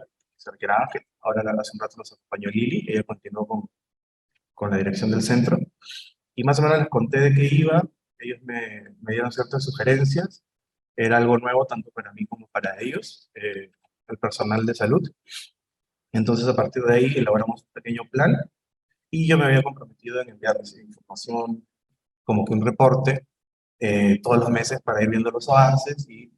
[SPEAKER 4] que era Ángel. Ahora hace un rato nos acompañó Lili, ella continuó con la dirección del centro. Y más o menos les conté de qué iba, ellos me dieron ciertas sugerencias. Era algo nuevo tanto para mí como para ellos, el personal de salud. Entonces, a partir de ahí, elaboramos un pequeño plan y yo me había comprometido en enviarles información, como que un reporte, todos los meses para ir viendo los avances y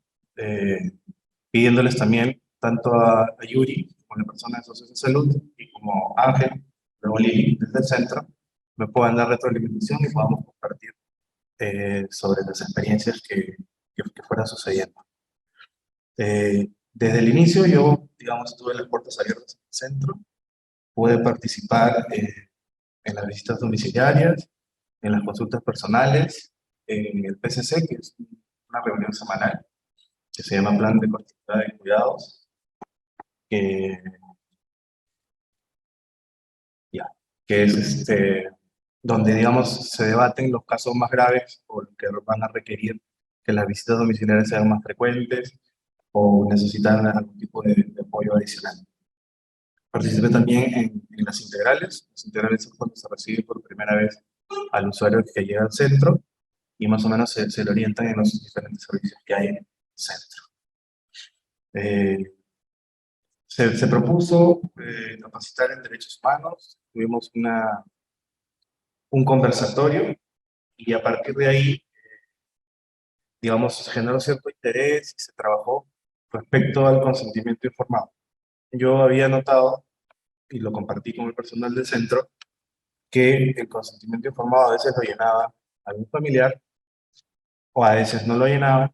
[SPEAKER 4] pidiéndoles también, tanto a Yuri, como la persona de socios de salud, y como Ángel, luego Lili, desde el centro, me puedan dar retroalimentación y podamos compartir sobre las experiencias que fueran sucediendo. Desde el inicio yo, digamos, tuve las puertas abiertas en el centro, pude participar en las visitas domiciliarias, en las consultas personales, en el PCC, que es una reunión semanal, que se llama Plan de Continuidad de Cuidados, que, que es donde, digamos, se debaten los casos más graves o los que van a requerir que las visitas domiciliarias sean más frecuentes o necesitan algún tipo de apoyo adicional. Participé también en las integrales. Las integrales es cuando se recibe por primera vez al usuario que llega al centro y más o menos se le orientan en los diferentes servicios que hay en el centro. Se propuso capacitar en derechos humanos, tuvimos un conversatorio y a partir de ahí, digamos, se generó cierto interés y se trabajó respecto al consentimiento informado. Yo había notado, y lo compartí con el personal del centro, que el consentimiento informado a veces lo llenaba algún familiar o a veces no lo llenaba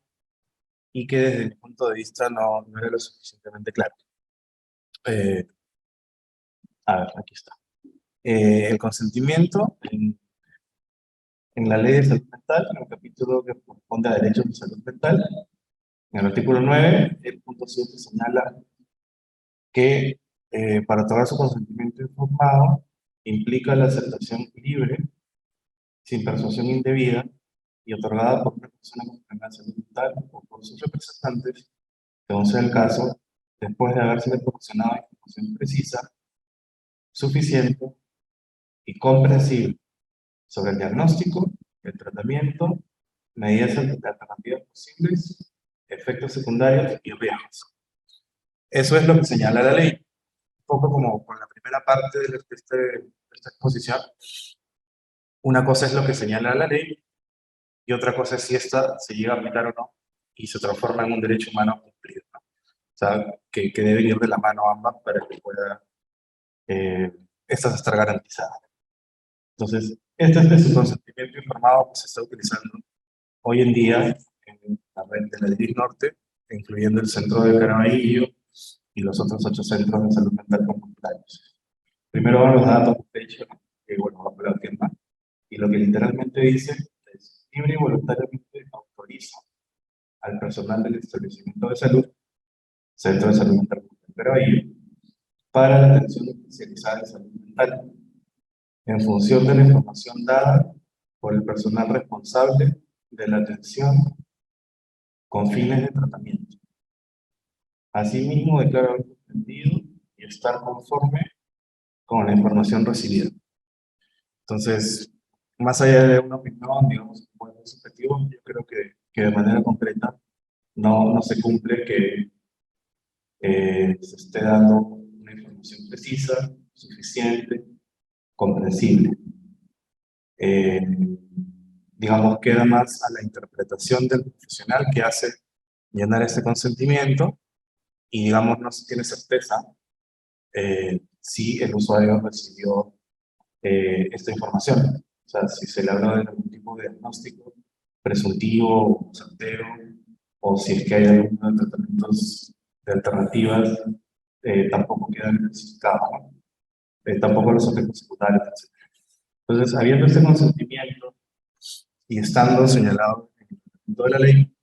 [SPEAKER 4] y que desde mi punto de vista no era lo suficientemente claro. A ver, aquí está. El consentimiento en la ley de salud mental, en el capítulo que corresponde a derechos de salud mental, en el artículo 9, el punto 7 señala que para otorgar su consentimiento informado implica la aceptación libre, sin persuasión indebida y otorgada por una persona con enfermedad de salud mental o por sus representantes, según sea el caso, después de haberse proporcionado información precisa, suficiente y comprensible sobre el diagnóstico, el tratamiento, medidas alternativas posibles, efectos secundarios y riesgos. Eso es lo que señala la ley. Un poco como con la primera parte de esta exposición, una cosa es lo que señala la ley y otra cosa es si esta se llega a aplicar o no y se transforma en un derecho humano cumplido, ¿no? O sea, que deben ir de la mano ambas para que pueda estas estar garantizadas. Entonces, este es el consentimiento informado que se está utilizando hoy en día en la red de la DIRIC Norte, incluyendo el centro de Caraballo y los otros 8 centros de salud mental comunitarios. Primero van los datos de hecho, que bueno, va a hablar quién más, y lo que literalmente dice es libre y voluntariamente autoriza al personal del establecimiento de salud, centro de salud mental comunitario ahí, para la atención especializada de salud mental, en función de la información dada por el personal responsable de la atención con fines de tratamiento. Asimismo, declara haber comprendido y estar conforme con la información recibida. Entonces, más allá de una opinión, digamos, muy subjetiva, yo creo que de manera concreta no se cumple que se esté dando una información precisa, suficiente, comprensible. Digamos, queda más a la interpretación del profesional que hace llenar ese consentimiento y, digamos, no se tiene certeza si el usuario recibió esta información. O sea, si se le habló de algún tipo de diagnóstico presuntivo o certero, o si es que hay algunos tratamientos de alternativas, tampoco quedan especificados, ¿no? Tampoco los efectos secundarios, etc. Entonces, habiendo este consentimiento y estando señalado en el reglamento de la ley,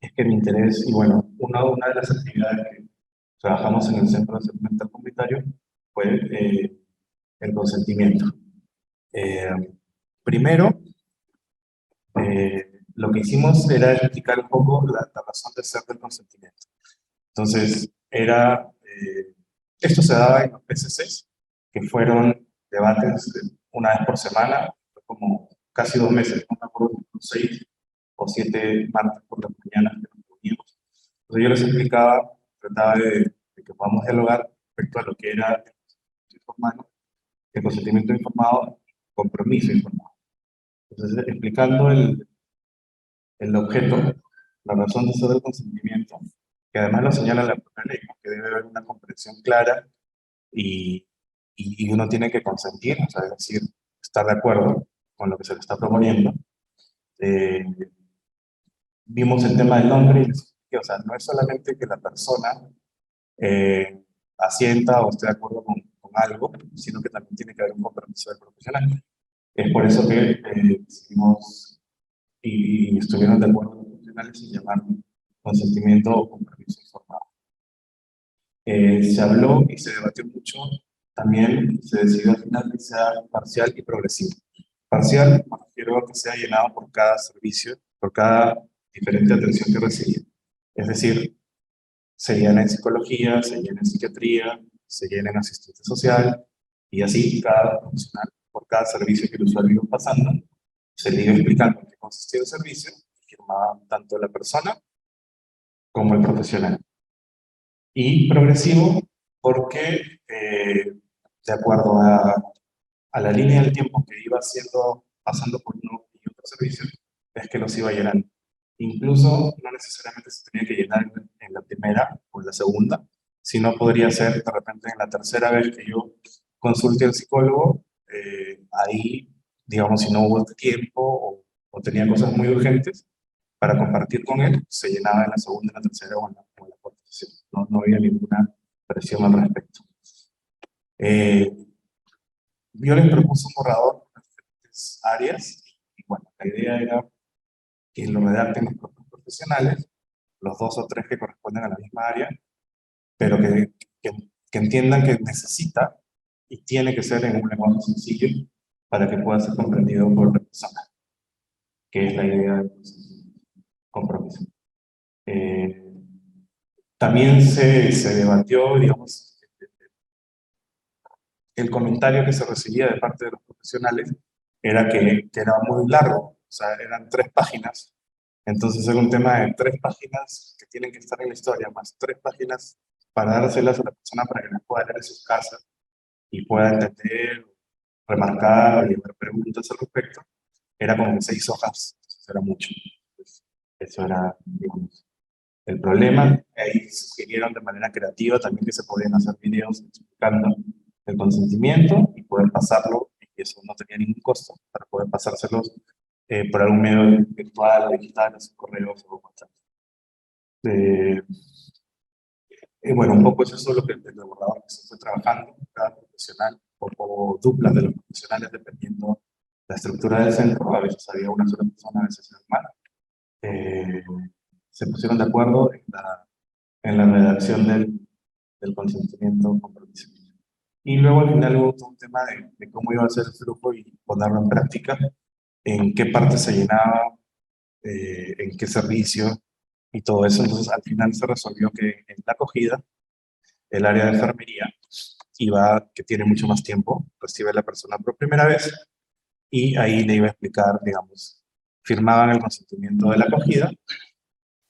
[SPEAKER 4] es que mi interés, y bueno, una de las actividades que trabajamos en el Centro de Salud Mental Comunitario fue el consentimiento. Primero, lo que hicimos era explicar un poco la razón de ser del consentimiento. Entonces, esto se daba en los PCCs, que fueron debates una vez por semana, como casi 2 meses, no me acuerdo, 6 o 7 martes por las mañanas que nos reuníamos. Entonces yo les explicaba, trataba de que podamos dialogar respecto a lo que era el consentimiento informado, compromiso informado. Entonces, explicando el objeto, la razón de ser del consentimiento, que además lo señala la propia ley, ¿no? Que debe haber una comprensión clara y uno tiene que consentir, o sea, es decir, estar de acuerdo con lo que se le está proponiendo. Vimos el tema del nombre y les expliqué, o sea, no es solamente que la persona asienta o esté de acuerdo con algo, sino que también tiene que haber un compromiso del profesional. Es por eso que decidimos y estuvieron de acuerdo los profesionales en llamar consentimiento o compromiso informado. Se habló y se debatió mucho, también se decidió al final que sea parcial y progresivo. Parcial, me refiero a que sea llenado por cada servicio, por cada diferente atención que recibe. Es decir, se llena en psicología, se llena en psiquiatría, se llena en asistencia social, y así cada profesional, por cada servicio que el usuario iba pasando, se le iba explicando en qué consistía el servicio, y firmaba tanto la persona como el profesional. Y progresivo, porque de acuerdo a la línea del tiempo que iba pasando por uno y otro servicio, es que los iba llenando. Incluso no necesariamente se tenía que llenar en la primera o en la segunda, sino podría ser de repente en la tercera vez que yo consulte al psicólogo, ahí, digamos, si no hubo tiempo o tenía cosas muy urgentes para compartir con él, se llenaba en la segunda, en la tercera o en la cuarta sesión. No había ninguna presión al respecto. Yo les propuse un borrador en diferentes áreas, y bueno, la idea era que lo redacten los propios profesionales, los 2 o 3 que corresponden a la misma área, pero que entiendan que necesita y tiene que ser en un lenguaje sencillo para que pueda ser comprendido por la persona, que es la idea del compromiso. También se debatió, digamos, el comentario que se recibía de parte de los profesionales era que era muy largo, o sea, eran 3 páginas. Entonces era un tema de 3 páginas que tienen que estar en la historia, más 3 páginas para dárselas a la persona para que las pueda leer en sus casas y pueda entender, remarcar y hacer preguntas al respecto. Era como 6 hojas, eso era mucho. Entonces, eso era, digamos, el problema. Ahí sugirieron de manera creativa también que se podían hacer videos explicando el consentimiento y poder pasarlo, y eso no tenía ningún costo, para poder pasárselos por algún medio virtual o digital, a sus correos o WhatsApp. Bueno, un poco es eso lo que el abordador que se fue trabajando, cada profesional, o duplas de los profesionales, dependiendo la estructura del centro. A veces había una sola persona, a veces era más. Se pusieron de acuerdo en la redacción del consentimiento compromiso. Y luego al final hubo todo un tema de cómo iba a ser el flujo y ponerlo en práctica, en qué parte se llenaba, en qué servicio y todo eso. Entonces al final se resolvió que en la acogida, el área de enfermería que tiene mucho más tiempo, recibe a la persona por primera vez y ahí le iba a explicar, digamos, firmaban el consentimiento de la acogida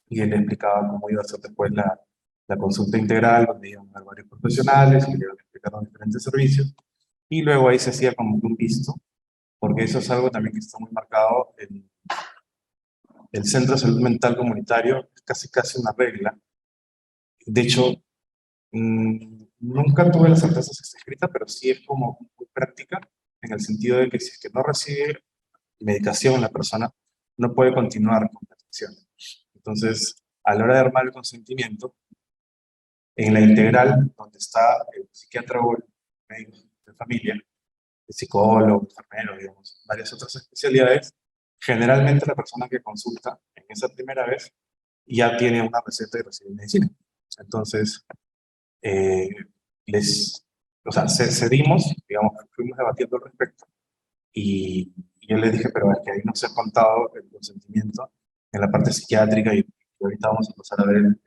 [SPEAKER 4] y él le explicaba cómo iba a ser después la consulta integral, donde iban a ver varios profesionales que le iban a explicar los diferentes servicios, y luego ahí se hacía como un visto, porque eso es algo también que está muy marcado en el Centro de Salud Mental Comunitario, es casi una regla. De hecho, nunca tuve la certeza si está escrita, pero sí es como muy práctica, en el sentido de que si es que no recibe medicación la persona, no puede continuar con la atención. Entonces, a la hora de armar el consentimiento, en la integral, donde está el psiquiatra o el médico de familia, el psicólogo, el enfermero, digamos, varias otras especialidades, generalmente la persona que consulta en esa primera vez ya tiene una receta y recibe medicina. Entonces, eh, o sea, cedimos, digamos, fuimos debatiendo al respecto, y yo le dije, pero es que ahí no se ha contado el consentimiento en la parte psiquiátrica, y ahorita vamos a pasar a ver el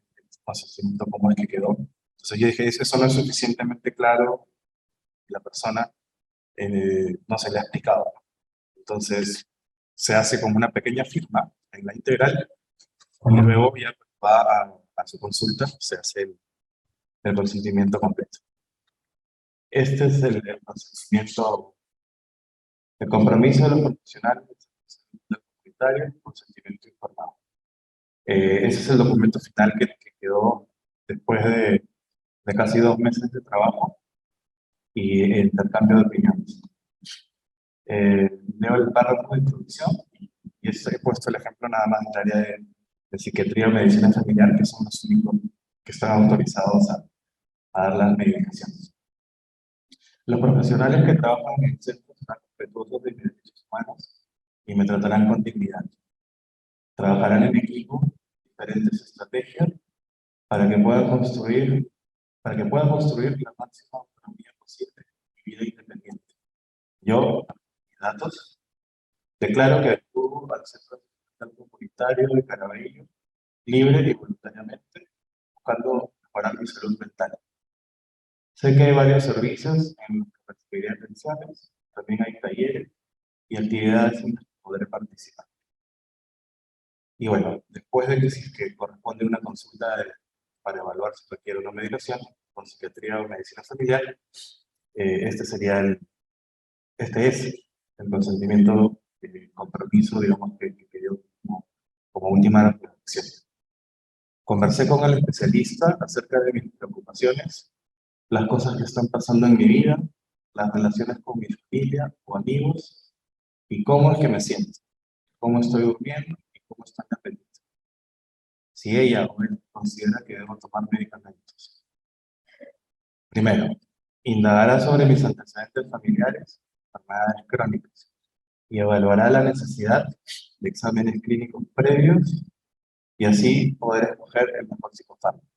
[SPEAKER 4] consentimiento cómo es que quedó. Entonces yo dije, eso no es suficientemente claro, la persona no se le ha explicado. Entonces se hace como una pequeña firma en la integral, y luego ya va a su consulta, se hace el consentimiento completo. Este es el consentimiento, el compromiso de los profesionales del comunitario, el consentimiento informado. Ese es el documento final que quedó después de casi 2 meses de trabajo y intercambio de opiniones. Leo el párrafo de introducción y he puesto el ejemplo nada más del área de psiquiatría o medicina familiar, que son los únicos que están autorizados a dar las medicaciones. Los profesionales que trabajan en el centro serán respetuosos de mis derechos humanos y me tratarán con dignidad. Trabajarán en equipo diferentes estrategias para que puedan construir la máxima autonomía posible en mi vida independiente. Yo, mis datos, declaro que acudo al Centro Social Comunitario de Caraballo libre y voluntariamente, buscando mejorar mi salud mental. Sé que hay varios servicios en los que recibiría atenciones, también hay talleres y actividades en las que podré participar. Y bueno, después de que si es que corresponde una consulta para evaluar si requiere una medicación con psiquiatría o medicina familiar, este es el consentimiento compromiso, digamos, que yo como última reflexión. Conversé con el especialista acerca de mis preocupaciones, las cosas que están pasando en mi vida, las relaciones con mi familia o amigos, y cómo es que me siento, cómo estoy durmiendo y cómo está mi apetito. Si ella o él considera que debo tomar medicamentos. Primero, indagará sobre mis antecedentes familiares, enfermedades crónicas, y evaluará la necesidad de exámenes clínicos previos y así poder escoger el mejor psicofármaco.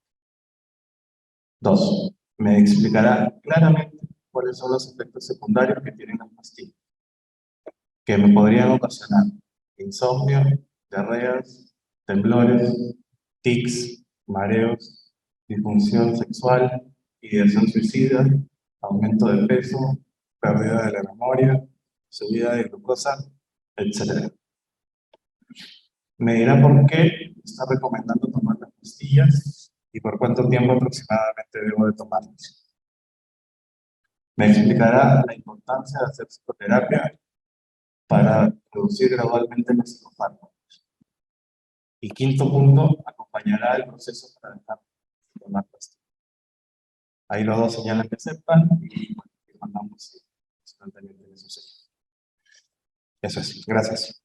[SPEAKER 4] 2. Me explicará claramente cuáles son los efectos secundarios que tienen las pastillas, que me podrían ocasionar insomnio, diarreas, temblores, tics, mareos, disfunción sexual, ideación suicida, aumento de peso, pérdida de la memoria, subida de glucosa, etc. Me dirá por qué está recomendando tomar las pastillas y por cuánto tiempo aproximadamente debo de tomarlas. Me explicará la importancia de hacer psicoterapia para reducir gradualmente los psicofármacos. Y quinto punto, acompañará el proceso para dejar de tomar pastillas. Ahí los dos señalan que aceptan y mandamos instantáneamente el suceso. Eso es. Gracias.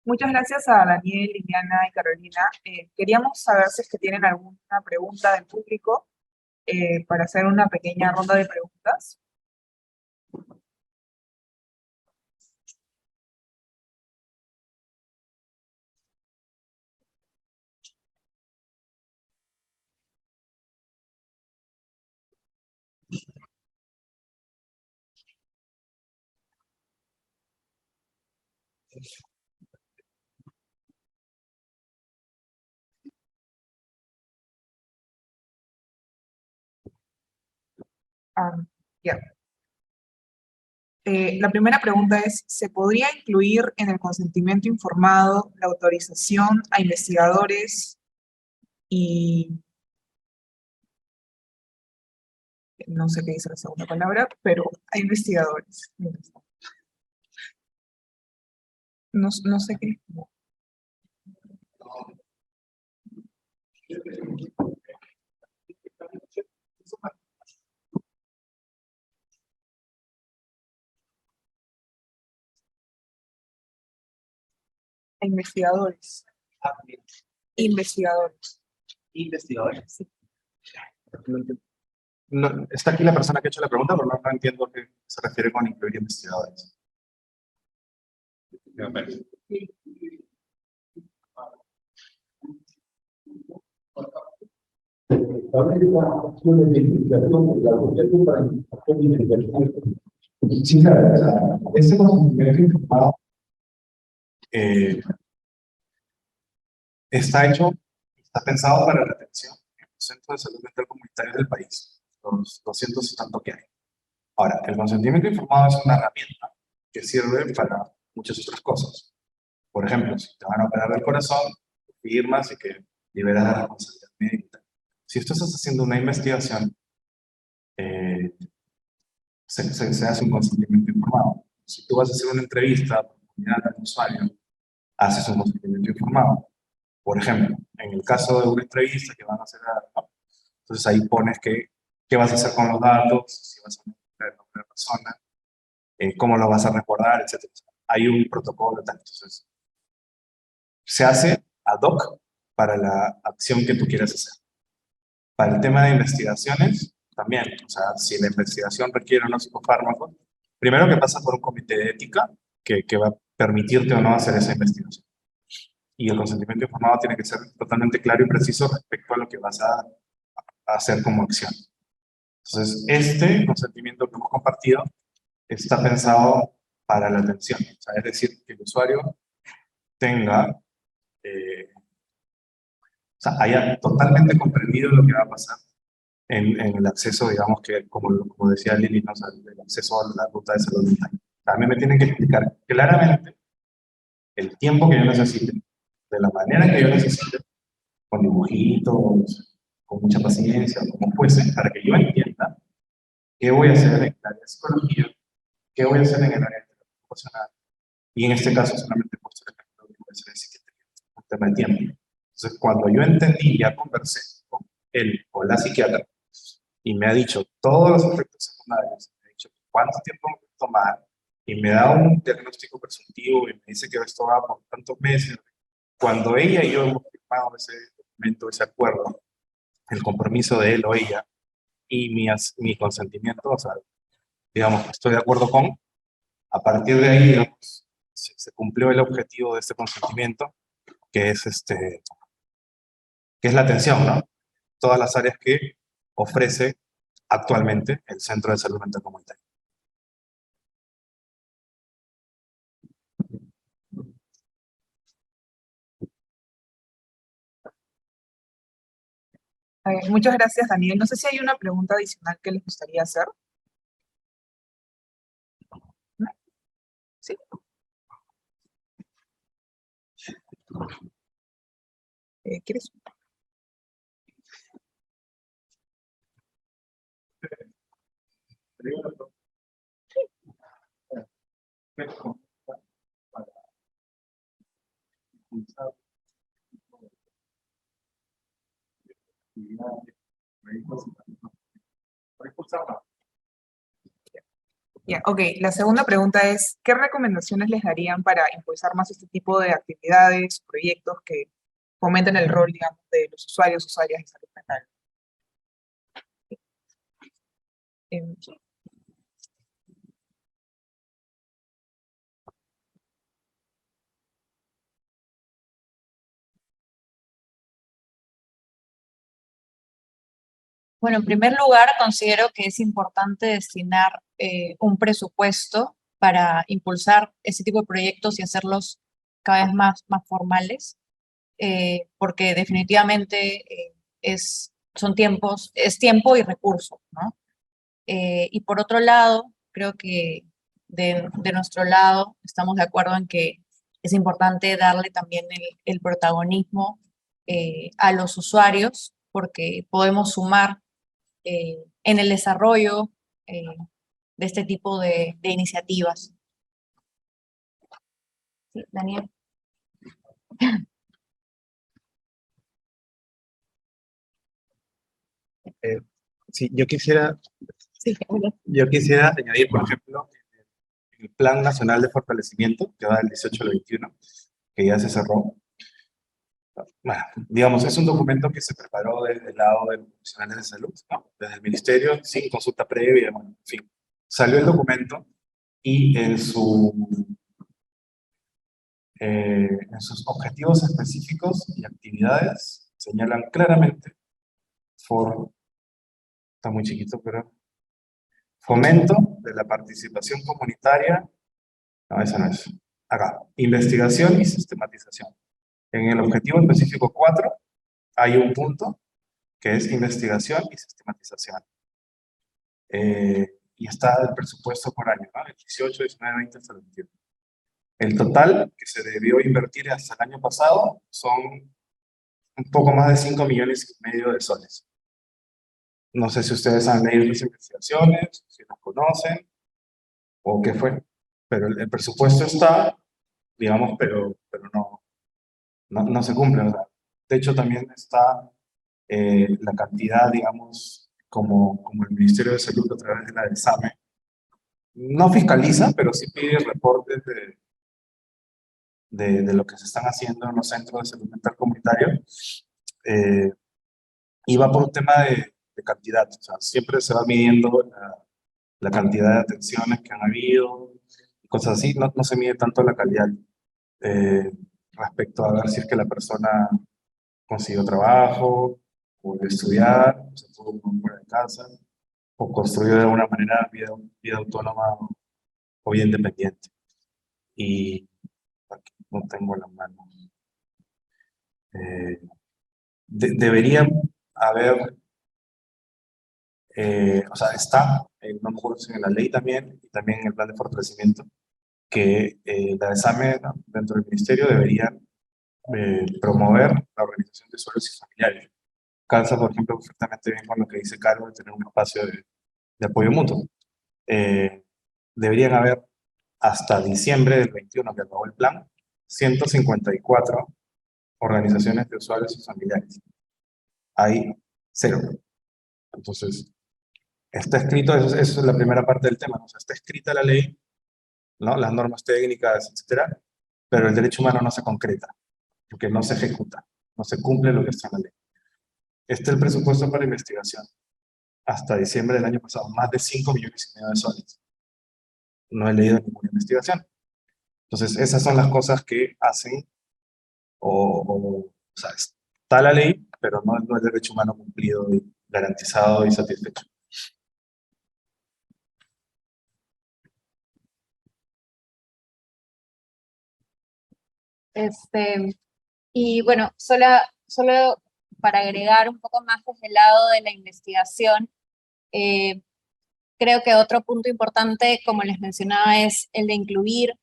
[SPEAKER 2] Muchas gracias a Daniel, Liliana y Carolina. Queríamos saber si es que tienen alguna pregunta del público para hacer una pequeña ronda de preguntas. Ah, ya. La primera pregunta es, ¿se podría incluir en el consentimiento informado la autorización a investigadores y no sé qué dice la segunda palabra, pero a investigadores? No sé qué. A investigadores. Investigadores.
[SPEAKER 4] Investigadores.
[SPEAKER 2] Sí.
[SPEAKER 4] No entiendo. No, está aquí la persona que ha hecho la pregunta, pero no entiendo a qué se refiere con incluir investigadores. Sí, claro, o sea, este consentimiento informado está hecho, está pensado para la atención en los centros de salud mental comunitarios del país, los 200 y tanto que hay. Ahora, el consentimiento informado es una herramienta que sirve para muchas otras cosas. Por ejemplo, si te van a operar el corazón, firmas y que liberas la responsabilidad médica. Si tú estás haciendo una investigación, se hace un consentimiento informado. Si tú vas a hacer una entrevista a un usuario, haces un consentimiento informado. Por ejemplo, en el caso de una entrevista que van a hacer, entonces ahí pones qué vas a hacer con los datos, si vas a meter el nombre de la persona, cómo lo vas a recordar, etc. Hay un protocolo tal. Entonces, se hace ad hoc para la acción que tú quieras hacer. Para el tema de investigaciones, también, o sea, si la investigación requiere unos psicofármacos, primero que pasa por un comité de ética que va a permitirte o no hacer esa investigación. Y el consentimiento informado tiene que ser totalmente claro y preciso respecto a lo que vas a hacer como acción. Entonces, este consentimiento que hemos compartido está pensado para la atención, o sea, es decir, que el usuario tenga, o sea, haya totalmente comprendido lo que va a pasar en el acceso, digamos que, como decía Lili, ¿no? O sea, el acceso a la ruta de salud mental. También me tienen que explicar claramente el tiempo que yo necesite, de la manera que yo necesite, con dibujitos, con mucha paciencia, como fuese, para que yo entienda qué voy a hacer en el área de psicología, qué voy a hacer en el área de terapia ocupacional, y en este caso solamente he puesto el ejemplo de que voy a hacer de psiquiatría, un tema de tiempo. Entonces, cuando yo entendí, ya conversé con él o la psiquiatra, y me ha dicho todos los efectos secundarios, me ha dicho cuánto tiempo me va a tomar, y me da un diagnóstico presuntivo, y me dice que esto va por tantos meses. Cuando ella y yo hemos firmado ese documento, ese acuerdo, el compromiso de él o ella, y mi consentimiento, o sea, digamos, estoy de acuerdo con, a partir de ahí, digamos, se cumplió el objetivo de este consentimiento, que es, que es la atención, ¿no? Todas las áreas que ofrece actualmente el Centro de Salud Mental Comunitaria.
[SPEAKER 2] Muchas gracias, Daniel. No sé si hay una pregunta adicional que les gustaría hacer. ¿No? ¿Sí? ¿Quieres? Ya, ok, la segunda pregunta es, ¿qué recomendaciones les darían para impulsar más este tipo de actividades, proyectos que fomenten el rol, digamos, de los usuarios, usuarias de salud mental? Sí.
[SPEAKER 3] Bueno, en primer lugar, considero que es importante destinar un presupuesto para impulsar ese tipo de proyectos y hacerlos cada vez más formales, porque definitivamente es tiempo y recursos, ¿no? Y por otro lado, creo que de nuestro lado estamos de acuerdo en que es importante darle también el protagonismo a los usuarios, porque podemos sumar en el desarrollo eh, de este tipo de iniciativas. Sí, Daniel.
[SPEAKER 4] Sí, yo quisiera
[SPEAKER 3] Sí,
[SPEAKER 4] Yo quisiera añadir, por ejemplo, el Plan Nacional de Fortalecimiento, que va del 18 al 21, que ya se cerró. Bueno, digamos, es un documento que se preparó desde el lado de los profesionales de salud, ¿no? Desde el ministerio, sin consulta previa, bueno, en fin. Salió el documento y en sus objetivos específicos y actividades señalan claramente, está muy chiquito, pero fomento de la participación comunitaria. No, esa no es. Acá, investigación y sistematización. En el objetivo específico 4 hay un punto que es investigación y sistematización. Y está el presupuesto por año, ¿no? El 18, 19, 20 hasta el 21. El total que se debió invertir hasta el año pasado son un poco más de 5,5 millones de soles. No sé si ustedes han leído las investigaciones, si las conocen o qué fue, pero el presupuesto está, digamos, pero no se cumple, ¿verdad? De hecho, también está la cantidad, digamos, como el Ministerio de Salud a través de la DESAME, no fiscaliza, pero sí pide reportes de lo que se están haciendo en los centros de salud mental comunitario, y va por un tema de cantidad, o sea, siempre se va midiendo la cantidad de atenciones que han habido, cosas así, no se mide tanto la calidad respecto a ver si es que la persona consiguió trabajo, o de estudiar, se pudo mover fuera de casa, o construyó de alguna manera vida autónoma o vida independiente. Y aquí no tengo la mano. Debería haber, o sea, está, no me acuerdo si en la ley también, y también en el plan de fortalecimiento, que la examen dentro del ministerio debería promover la organización de usuarios y familiares. Calza, por ejemplo, perfectamente bien con lo que dice Carlos, de tener un espacio de apoyo mutuo. Deberían haber, hasta diciembre del 21, que acabó el plan, 154 organizaciones de usuarios y familiares. Hay 0. Entonces, está escrito, eso es la primera parte del tema, ¿no? O sea, está escrita la ley, ¿no? Las normas técnicas, etcétera, pero el derecho humano no se concreta, porque no se ejecuta, no se cumple lo que está en la ley. Este es el presupuesto para investigación. Hasta diciembre del año pasado, más de 5,5 millones de soles. No he leído ninguna investigación. Entonces, esas son las cosas que hacen, o sea, está la ley, pero no el derecho humano cumplido y garantizado y satisfecho.
[SPEAKER 3] Y bueno, solo para agregar un poco más desde el lado de la investigación, creo que otro punto importante, como les mencionaba, es el de incluir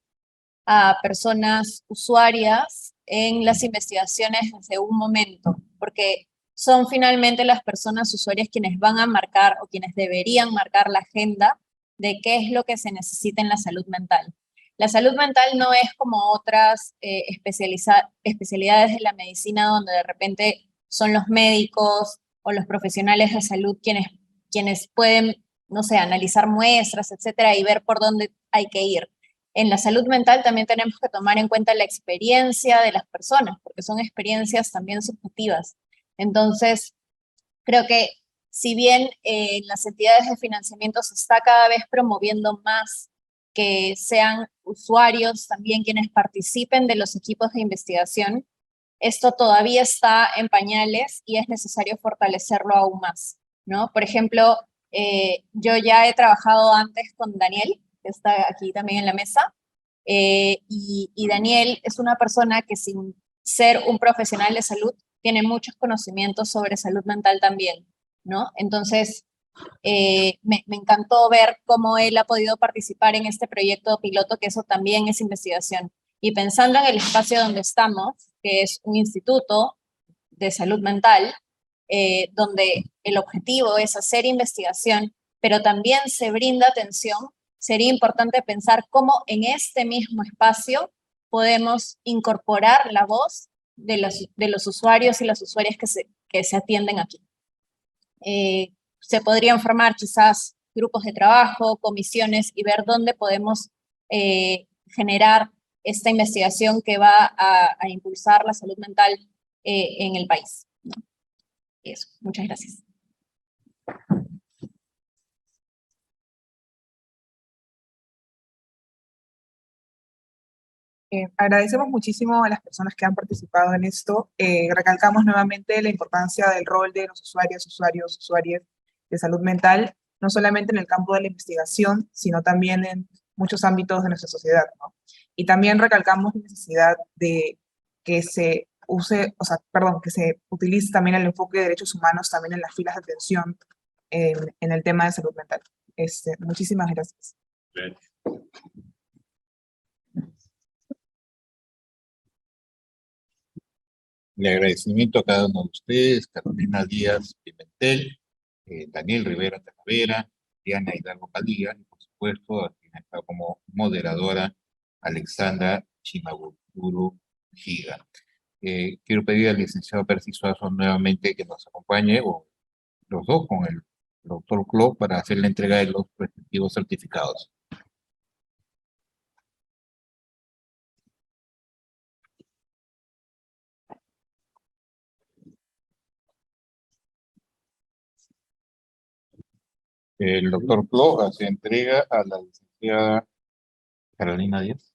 [SPEAKER 3] a personas usuarias en las investigaciones desde un momento, porque son finalmente las personas usuarias quienes van a marcar o quienes deberían marcar la agenda de qué es lo que se necesita en la salud mental. La salud mental no es como otras especialidades de la medicina donde de repente son los médicos o los profesionales de salud quienes pueden no sé, analizar muestras, etcétera, y ver por dónde hay que ir. En la salud mental también tenemos que tomar en cuenta la experiencia de las personas, porque son experiencias también subjetivas. Entonces, creo que si bien en las entidades de financiamiento se está cada vez promoviendo más que sean usuarios también quienes participen de los equipos de investigación, esto todavía está en pañales y es necesario fortalecerlo aún más, ¿no? Por ejemplo, yo ya he trabajado antes con Daniel, que está aquí también en la mesa, y Daniel es una persona que sin ser un profesional de salud, tiene muchos conocimientos sobre salud mental también, ¿no? Entonces, me encantó ver cómo él ha podido participar en este proyecto piloto, que eso también es investigación. Y pensando en el espacio donde estamos, que es un instituto de salud mental, donde el objetivo es hacer investigación, pero también se brinda atención, sería importante pensar cómo en este mismo espacio podemos incorporar la voz de los usuarios y las usuarias que se atienden aquí. Se podrían formar quizás grupos de trabajo, comisiones y ver dónde podemos generar esta investigación que va a impulsar la salud mental en el país. Eso, muchas gracias.
[SPEAKER 2] Agradecemos muchísimo a las personas que han participado en esto. Recalcamos nuevamente la importancia del rol de los usuarias de salud mental, no solamente en el campo de la investigación, sino también en muchos ámbitos de nuestra sociedad, ¿no? Y también recalcamos la necesidad de que se use, que se utilice también el enfoque de derechos humanos también en las filas de atención en el tema de salud mental. Muchísimas gracias.
[SPEAKER 1] Gracias. El agradecimiento a cada uno de ustedes, Carolina Díaz Pimentel, Daniel Rivera Talavera, Diana Hidalgo Padilla, y por supuesto, a quien está como moderadora, Alexandra Chimaburu Giga. Quiero pedir al licenciado Percy Suazo nuevamente que nos acompañe, o los dos con el doctor Clo, para hacer la entrega de los respectivos certificados. El doctor Clo hace entrega a la licenciada Carolina Díaz.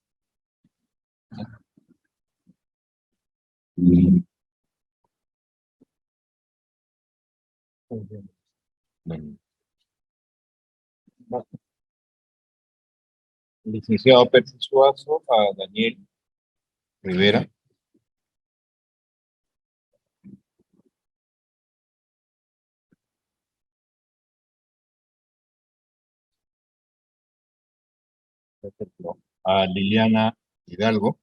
[SPEAKER 1] Bueno. Licenciado Percy Suazo a Daniel Rivera. A Liliana Hidalgo.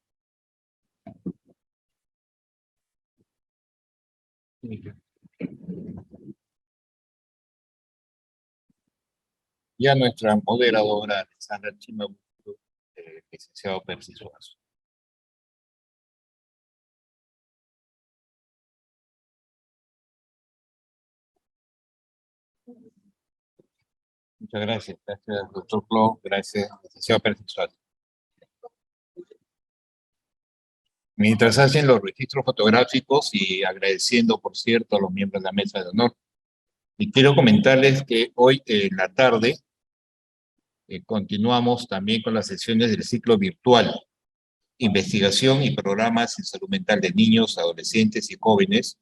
[SPEAKER 1] Y a nuestra moderadora Alexandra Chimaburu, licenciado Percy Suazo. Muchas gracias. Gracias, doctor Clo. Gracias, licenciado Percy Suazo. Mientras hacen los registros fotográficos y agradeciendo, por cierto, a los miembros de la mesa de honor, y quiero comentarles que hoy en la tarde continuamos también con las sesiones del ciclo virtual, investigación y programas en salud mental de niños, adolescentes y jóvenes.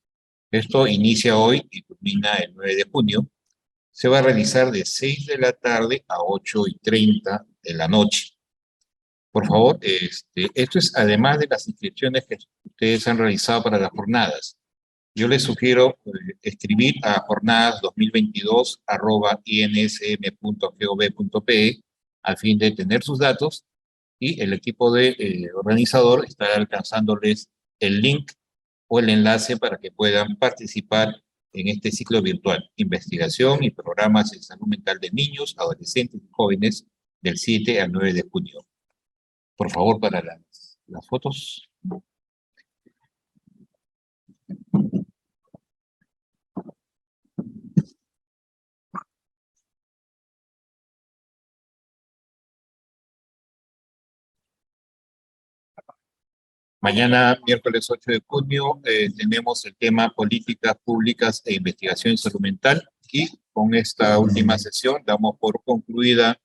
[SPEAKER 1] Esto inicia hoy y termina el 9 de junio. Se va a realizar de 6 de la tarde a 8:30 de la noche. Por favor, esto es además de las inscripciones que ustedes han realizado para las jornadas. Yo les sugiero escribir a jornadas2022@insm.gov.pe al fin de tener sus datos, y el equipo de organizador estará alcanzándoles el link o el enlace para que puedan participar en este ciclo virtual, investigación y programas en salud mental de niños, adolescentes y jóvenes, del 7 al 9 de junio. Por favor, para las fotos. Mañana, miércoles 8 de junio, tenemos el tema Políticas Públicas e Investigación en Salud Mental, y con esta última sesión damos por concluida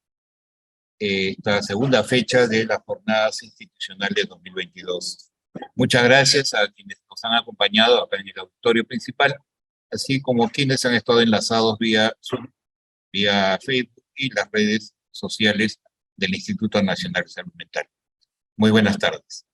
[SPEAKER 1] esta segunda fecha de las jornadas institucionales 2022. Muchas gracias a quienes nos han acompañado acá en el auditorio principal, así como quienes han estado enlazados vía Zoom, vía Facebook y las redes sociales del Instituto Nacional de Salud Mental. Muy buenas tardes.